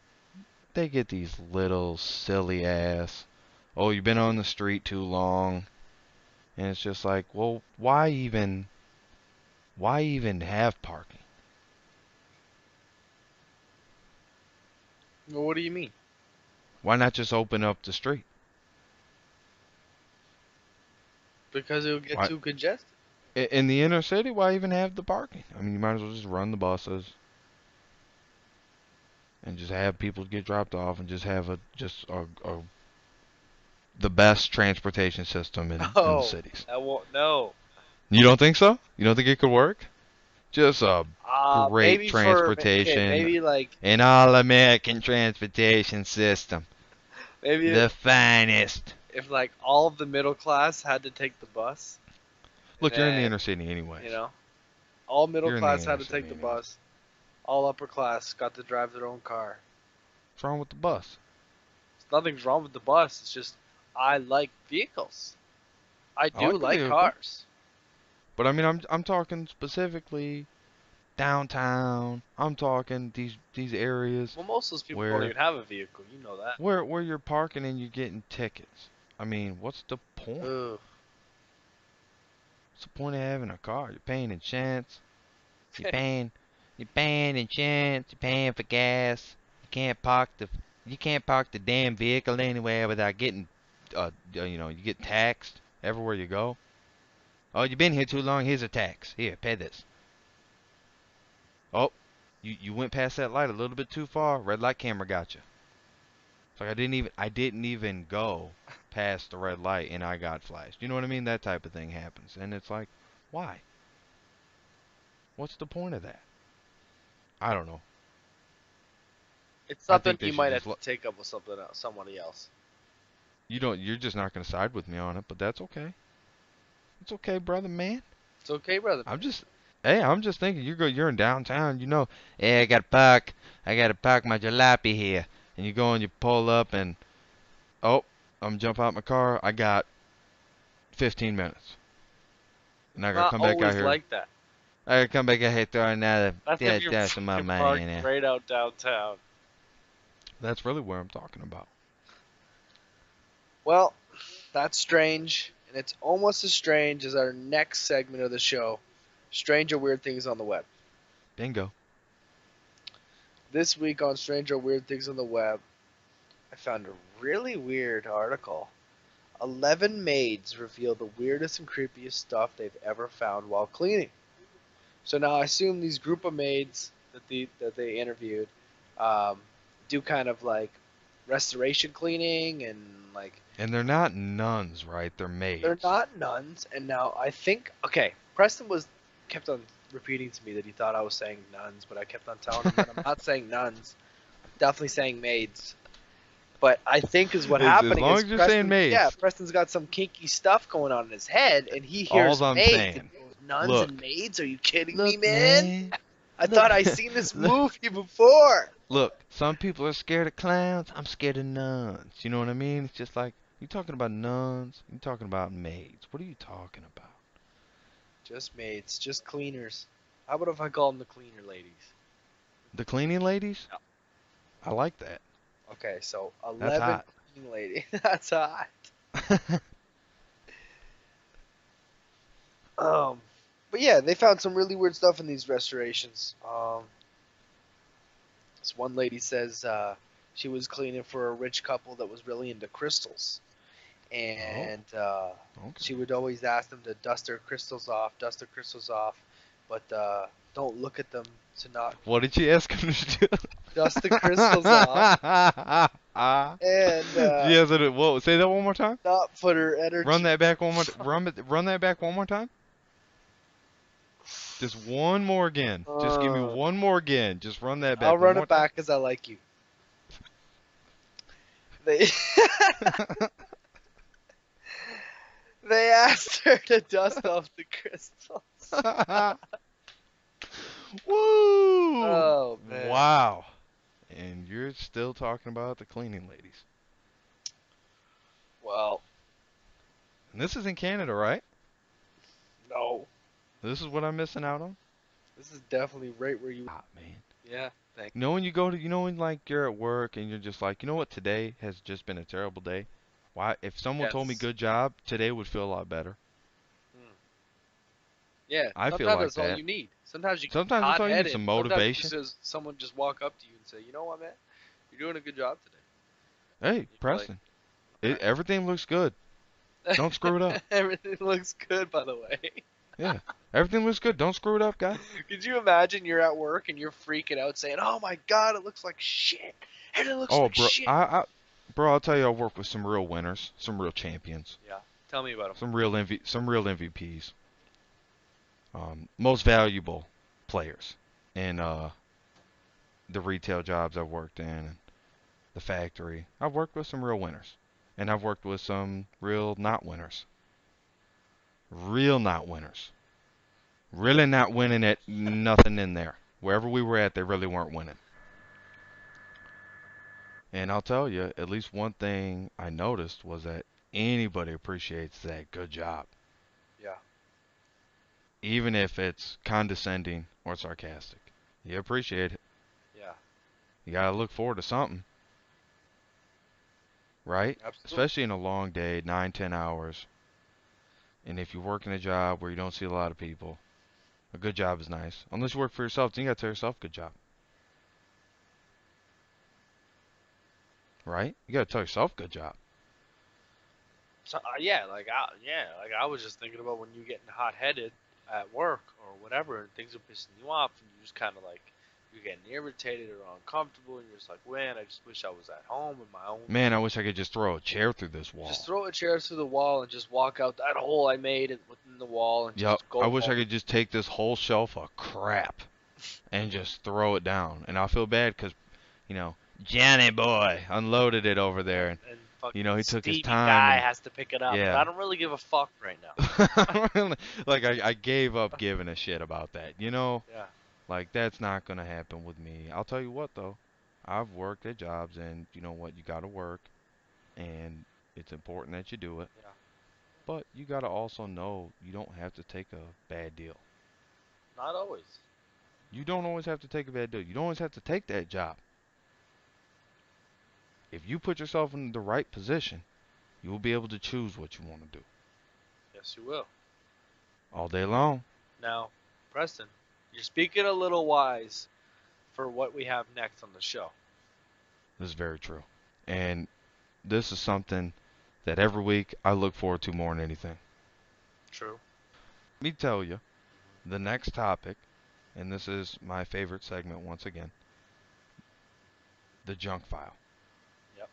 they get these little silly ass, oh, you've been on the street too long. And it's just like, well, why even have parking? Well, what do you mean? Why not just open up the street? Because it would get Why, too congested. in the inner city, why even have the parking? I mean, you might as well just run the buses and just have people get dropped off and just have the best transportation system in the No, cities. that won't. No. You don't think so? You don't think it could work? Just a great Maybe okay, transportation, maybe like an all-American transportation system, maybe the finest. if like all of the middle class had to take the bus, and Look, you're in the then inner city anyways. you know, all middle You're in the class had inner to city take the anyways. bus, all upper class got to drive their own car. What's wrong with the bus? Nothing's wrong with the bus. It's just I like vehicles. I I do like the like vehicle. cars. But I mean, I'm talking specifically downtown. I'm talking these areas Well, most of those people don't where even have a vehicle. You know that. where you're parking and you're getting tickets. I mean, what's the point? Ugh. What's the point of having a car? You're paying insurance. You're paying insurance. You're paying for gas. You can't park the damn vehicle anywhere without getting you get taxed everywhere you go. Oh, you've been here too long. Here's a tax. Here, pay this. Oh, you went past that light a little bit too far. Red light camera got you. It's like I didn't even go past the red light and I got flashed. You know what I mean? That type of thing happens. And it's like, why? What's the point of that? I don't know. It's I something think they you should might just have to take up with something else, somebody else. you're just not going to side with me on it, but that's okay. It's okay, brother man. It's okay, brother. I'm just thinking you're in downtown, hey, I got to park my jalopy here. And you go and you pull up and oh, I'm jump out my car. I got 15 minutes. And I got to Not come back out always here. like that. I got to come back out here throw another That's if you're some of my money parked in there. right out downtown. That's really what I'm talking about. Well, that's strange, and it's almost as strange as our next segment of the show, Strange or Weird Things on the Web. Bingo. This week on Strange or Weird Things on the Web, I found a really weird article. 11 maids reveal the weirdest and creepiest stuff they've ever found while cleaning. So now I assume these group of maids that they interviewed do kind of like restoration cleaning and like And they're not nuns, right? They're maids. they're not nuns. And now I think Preston kept on repeating to me that he thought I was saying nuns, but I kept on telling him that I'm not saying nuns. I'm definitely saying maids. But I think is what happening as long is as you're saying maids. Yeah, Preston's got some kinky stuff going on in his head, and he hears All I'm maids. saying. And goes, nuns Look. and maids? Are you kidding Look, me, man? I Look. thought I seen this movie before. Look, some people are scared of clowns. I'm scared of nuns. You know what I mean? It's just like, you talking about nuns? You talking about maids? What are you talking about? Just maids, just cleaners. How about if I call them the cleaner ladies? The cleaning ladies? Yeah. I like that. Okay, so That's 11 hot. cleaning lady. That's hot. But yeah, they found some really weird stuff in these restorations. This one lady says she was cleaning for a rich couple that was really into crystals, and Okay. she would always ask them to dust their crystals off, but don't look at them to not. What did you ask him to do? dust the crystals off, and Yeah, whoa, say that one more time. not put her energy. Run that back one more. Run that back one more time. Just one more again. Just give me one more again. Just run that back. I'll one run more it back because I like you. They they asked her to dust off the crystals. time. Woo! Oh man. Wow. And you're still talking about the cleaning ladies. Well, And this is in Canada, right? no. This is what I'm missing out on. This is definitely right where you. Ah, man. Yeah. Thank You know when you go to, you know when like you're at work and you're just like, you know what, today has just been a terrible day. Why? If someone told me Yes. good job, today would feel a lot better. Yeah. I feel Sometimes like that's all that. you need. Sometimes you get Sometimes that's all you need, hot-headed. some Sometimes motivation. someone just walk up to you and say, "You know what, man? You're doing a good job today." Hey, You're like, Preston, "All right." everything looks good. Don't screw it up. Everything looks good, by the way. Yeah, everything looks good. Don't screw it up, guy. Could you imagine you're at work and you're freaking out saying, "Oh my God, it looks like shit. And it looks Oh, like bro, shit." bro, I'll tell you, I work with some real winners, some real champions, Yeah. Tell me about them. some real MVPs, most valuable players in the retail jobs I've worked in, and the factory. I've worked with some real winners, and I've worked with some real not winners. Real not winners. Really not winning at nothing in there. Wherever we were at, they really weren't winning. And I'll tell you, at least one thing I noticed was that anybody appreciates that good job, Yeah. even if it's condescending or sarcastic. You appreciate it. Yeah. You gotta look forward to something, right? Absolutely. Especially in a long day, 9, 10 hours. And if you work in a job where you don't see a lot of people, a good job is nice. Unless you work for yourself, then you gotta tell yourself good job. Right? You gotta tell yourself good job. So, like I was just thinking about when you getting hot-headed at work or whatever, and things are pissing you off, and you just kind of like you're getting irritated or uncomfortable, and you're just like, man, I just wish I was at home in my own. Man, I wish I could just throw a chair through this wall. Just throw a chair through the wall and just walk out that hole I made within the wall and Yup, just go I wish I home. could just take this whole shelf of crap and just throw it down. And I feel bad because, you know, Johnny boy unloaded it over there, and And fucking you know he took his Stevie time guy and has to pick it up. yeah. But I don't really give a fuck right now. Like I gave up giving a shit about that. You know, Yeah. like that's not gonna happen with me. I'll tell you what though, I've worked at jobs, and you know what, you gotta work, and it's important that you do it. Yeah. But you gotta also know you don't have to take a bad deal. Not always. You don't always have to take a bad deal. You don't always have to take that job. If you put yourself in the right position, you will be able to choose what you want to do Yes, you will. all day long. Now, Preston, you're speaking a little wise for what we have next on the show. This is very true. And this is something that every week I look forward to more than anything. True. Let me tell you, the next topic, and this is my favorite segment once again, the junk file. Yep.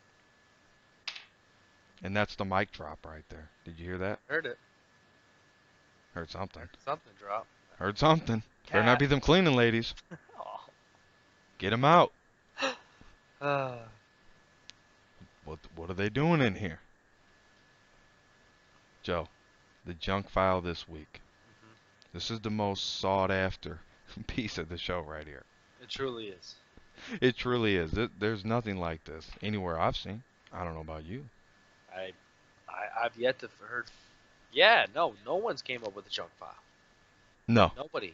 And that's the mic drop right there. Did you hear that? Heard it. Heard something. Something dropped. Heard something. Better not be them cleaning ladies. Oh. Get them out. Uh, What are they doing in here? Joe, the junk file this week. This is the most sought after piece of the show right here. it truly is. It truly is. There's nothing like this anywhere I've seen. I don't know about you. I've yet to heard. Yeah, no one's came up with a junk file. No. Nobody.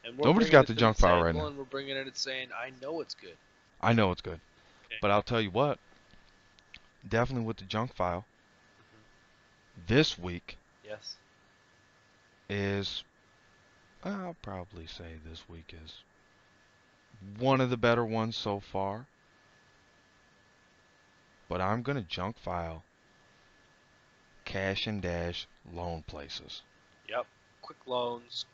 And we're Nobody's bringing got it the to junk file table right now. And we're bringing it and saying, I know it's good. I know it's good. Okay. But I'll tell you what. Definitely with the junk file. This week Yes. is, I'll probably say this week is one of the better ones so far. But I'm going to junk file cash and dash loan places. Yep. Quick loans.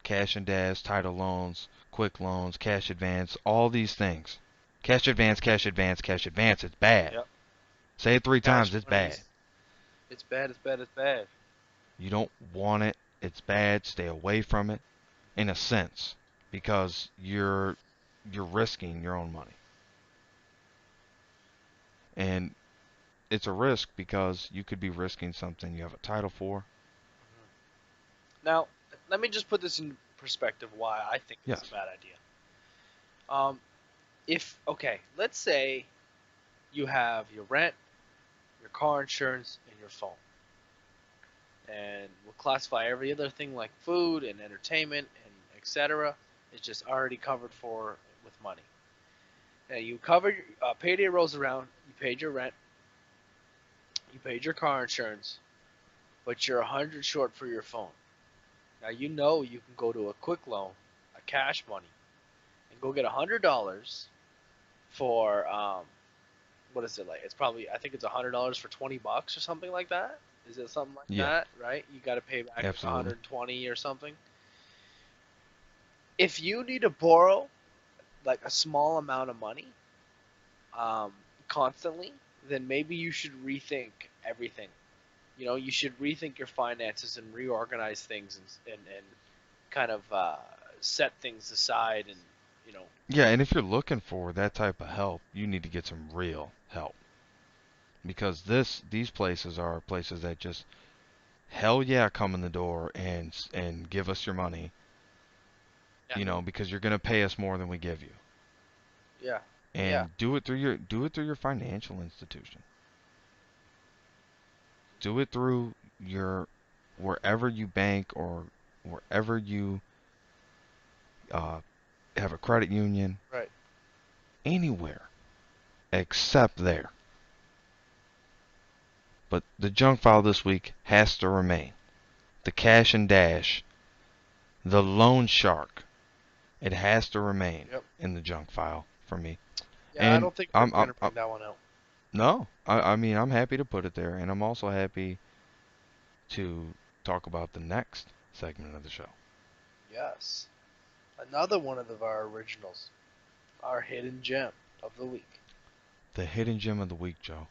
cash and dash, title loans, quick loans, cash advance, all these things. Cash advance, cash advance, cash advance. It's bad. Yep. Say it 3 times. Cash It's bad. money's it's bad. It's bad. It's bad. You don't want it. It's bad. Stay away from it. In a sense, because you're risking your own money, and it's a risk because you could be risking something you have a title for. Now, let me just put this in perspective. Why I think it's Yes. a bad idea. If okay, let's say you have your rent, your car insurance, and your phone, and we'll classify every other thing like food and entertainment and etc. It's just already covered for with money. Now you covered payday rolls around. You paid your rent. You paid your car insurance, but you're 100 short for your phone. Now you know you can go to a quick loan, a cash money, and go get $100 for what is it like? It's probably I think it's $100 for $20 or something like that. Is it something like Yeah. that? Right? You got to pay back Absolutely. 120 or something. If you need to borrow like a small amount of money, constantly, then maybe you should rethink everything. You know, you should rethink your finances and reorganize things and kind of set things aside and you know. Yeah, and if you're looking for that type of help, you need to get some real help because these places are places that just hell yeah come in the door and give us your money, Yeah. you know, because you're gonna pay us more than we give you, Yeah. Yeah. and do it through your financial institution. Do it through your wherever you bank or wherever you uh, have a credit union, Right. anywhere except there. But the junk file this week has to remain. The cash and dash, the loan shark, it has to remain Yep. in the junk file for me. Yeah, I And don't think we're I'm gonna bring that one out. no, I mean I'm happy to put it there, and I'm also happy to talk about the next segment of the show. Yes. Another one of our originals, our hidden gem of the week. The hidden gem of the week, Joe.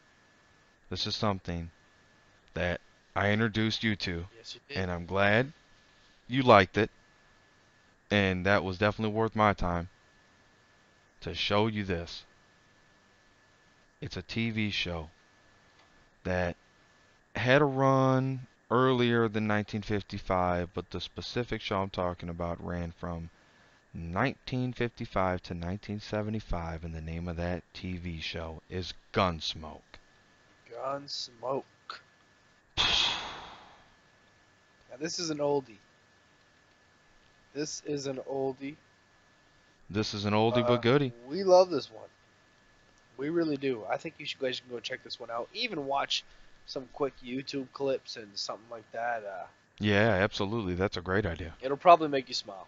This is something that I introduced you to, Yes, you did. and I'm glad you liked it, and that was definitely worth my time to show you this. It's a TV show that had a run earlier than 1955, but the specific show I'm talking about ran from 1955 to 1975, and the name of that TV show is Gunsmoke. Gunsmoke. Now this is an oldie. This is an oldie. This is an oldie but goodie. We love this one. We really do. I think you should guys can go check this one out. Even watch some quick YouTube clips and something like that. Yeah, absolutely. That's a great idea. It'll probably make you smile.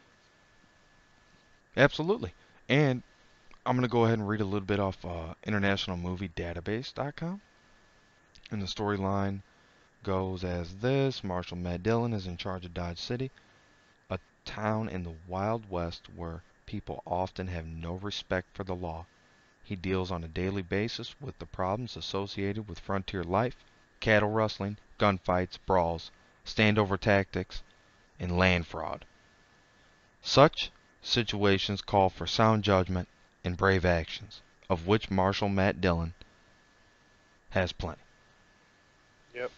Absolutely. And I'm going to go ahead and read a little bit off internationalmoviedatabase.com. And the storyline goes as this. Marshal Matt Dillon is in charge of Dodge City, a town in the Wild West where people often have no respect for the law. He deals on a daily basis with the problems associated with frontier life, cattle rustling, gunfights, brawls, standover tactics, and land fraud. Such situations call for sound judgment and brave actions, of which Marshal Matt Dillon has plenty. Yep.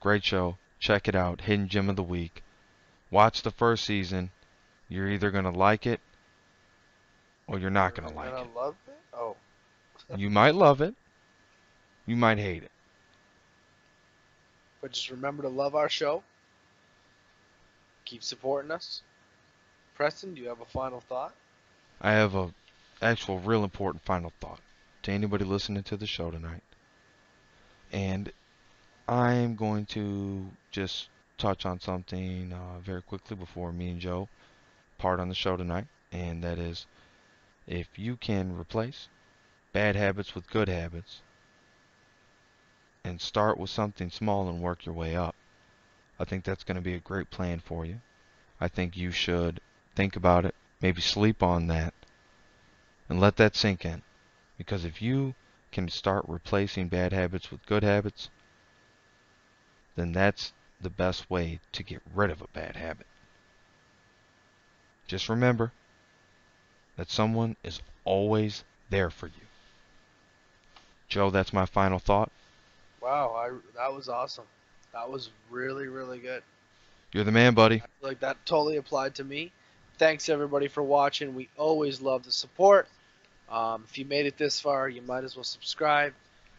Great show. Check it out. Hidden Gem of the Week. Watch the first season. You're either going to like it or you're not going to like it. Love it? Oh. You might love it. You might hate it. But just remember to love our show. Keep supporting us. Preston, do you have a final thought? I have a actual real important final thought to anybody listening to the show tonight. And I'm going to just touch on something very quickly before me and Joe part on the show tonight. And that is, if you can replace bad habits with good habits, and start with something small and work your way up. I think that's going to be a great plan for you. I think you should think about it, maybe sleep on that, and let that sink in. Because if you can start replacing bad habits with good habits, then that's the best way to get rid of a bad habit. Just remember that someone is always there for you. Joe, that's my final thought. Wow, that was awesome. That was really, really good. You're the man, buddy. I feel like that totally applied to me. Thanks everybody for watching. We always love the support. If you made it this far, you might as well subscribe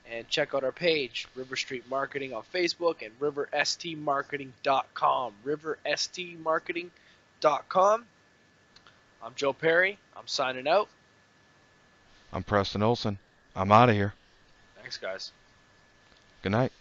and check out our page, River Street Marketing on Facebook and riverstmarketing.com. Riverstmarketing.com. I'm Joe Perry. I'm signing out. I'm Preston Olson. I'm out of here. Thanks, guys. Good night.